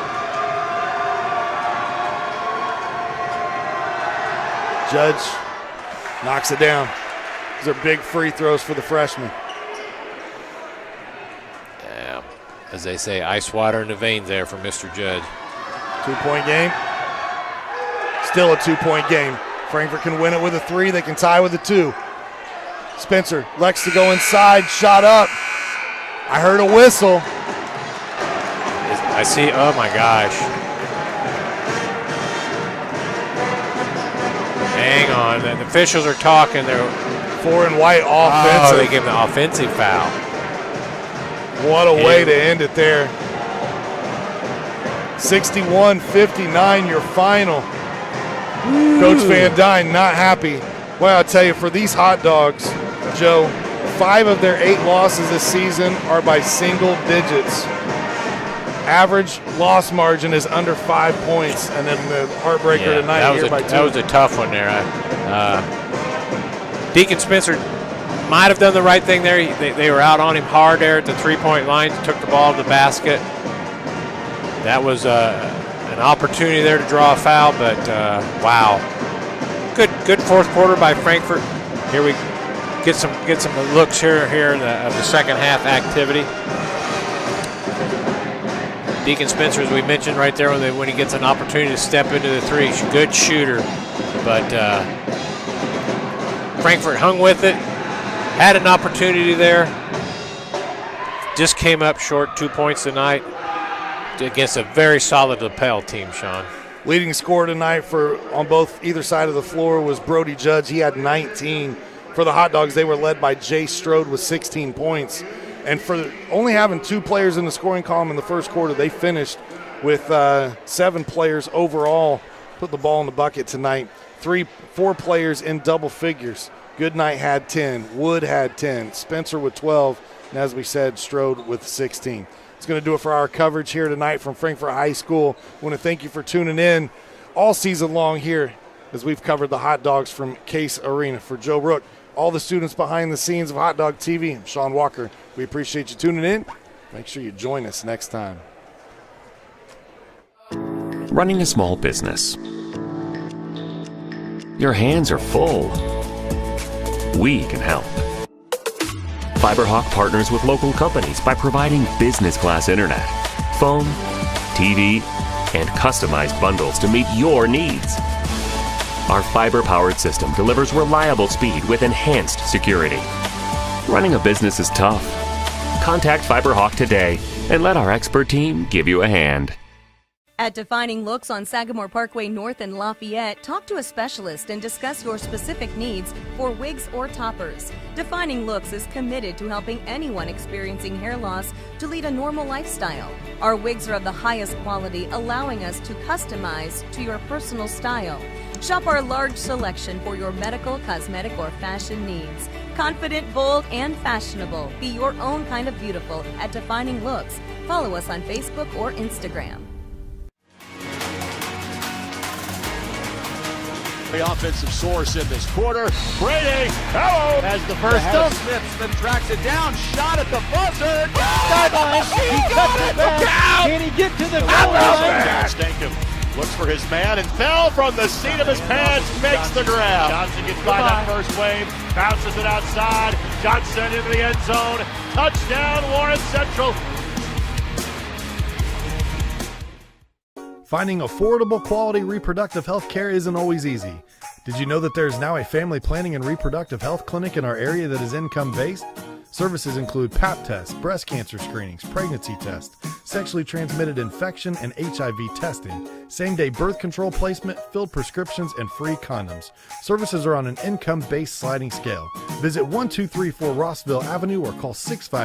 Judge knocks it down. These are big free throws for the freshman. Yeah. As they say, ice water in the veins there for Mr. Judge. 2-point game. Still a 2-point game. Frankfort can win it with a 3. They can tie with a 2. Spencer likes to go inside. Shot up. I heard a whistle. I see. Oh, my gosh. Hang on. The officials are talking. They're 4 and white offensive. Oh, they gave him the offensive foul. What a way to end it there. 61-59, your final. Ooh. Coach Van Dyne not happy. Well, I'll tell you, for these Hot Dogs, Joe, 5 of their 8 losses this season are by single digits. average loss margin is under 5 points, and then the heartbreaker tonight here by 2. That was a tough one there. Deacon Spencer might have done the right thing there. They were out on him hard there at the three-point line, took the ball to the basket. That was an opportunity there to draw a foul, but wow. Good fourth quarter by Frankfort. Here we get some looks here of the second half activity. Deacon Spencer, as we mentioned right there, when he gets an opportunity to step into the three, good shooter, but Frankfort hung with it, had an opportunity there, just came up short, 2 points tonight against a very solid Lapel team, Sean. Leading scorer tonight on either side of the floor was Brody Judge. He had 19. For the Hot Dogs, they were led by Jay Strode with 16 points. And for only having 2 players in the scoring column in the first quarter, they finished with 7 players overall put the ball in the bucket tonight. 4 players in double figures. Goodnight had 10. Wood had 10. Spencer with 12. And as we said, Strode with 16. It's going to do it for our coverage here tonight from Frankfort High School. I want to thank you for tuning in all season long here as we've covered the Hot Dogs from Case Arena. For Joe Rook, all the students behind the scenes of Hot Dog TV, I'm Sean Walker. We appreciate you tuning in. Make sure you join us next time. Running a small business. Your hands are full. We can help. FiberHawk partners with local companies by providing business-class internet, phone, TV, and customized bundles to meet your needs. Our fiber-powered system delivers reliable speed with enhanced security. Running a business is tough. Contact FiberHawk today and let our expert team give you a hand. At Defining Looks on Sagamore Parkway North in Lafayette, talk to a specialist and discuss your specific needs for wigs or toppers. Defining Looks is committed to helping anyone experiencing hair loss to lead a normal lifestyle. Our wigs are of the highest quality, allowing us to customize to your personal style. Shop our large selection for your medical, cosmetic, or fashion needs. Confident, bold, and fashionable. Be your own kind of beautiful at Defining Looks. Follow us on Facebook or Instagram. The offensive source in this quarter. Brady, hello, has the first down. Smith then tracks it down. Shot at the buzzer. Sideline. He cuts it back. Can he get to the goal line? Stankham looks for his man and fell from the seat of his pants. Makes the grab. Johnson gets by that first wave. Bounces it outside. Johnson into the end zone. Touchdown, Warren Central. Finding affordable, quality reproductive health care isn't always easy. Did you know that there is now a family planning and reproductive health clinic in our area that is income-based? Services include Pap tests, breast cancer screenings, pregnancy tests, sexually transmitted infection and HIV testing, same-day birth control placement, filled prescriptions, and free condoms. Services are on an income-based sliding scale. Visit 1234 Rossville Avenue or call 65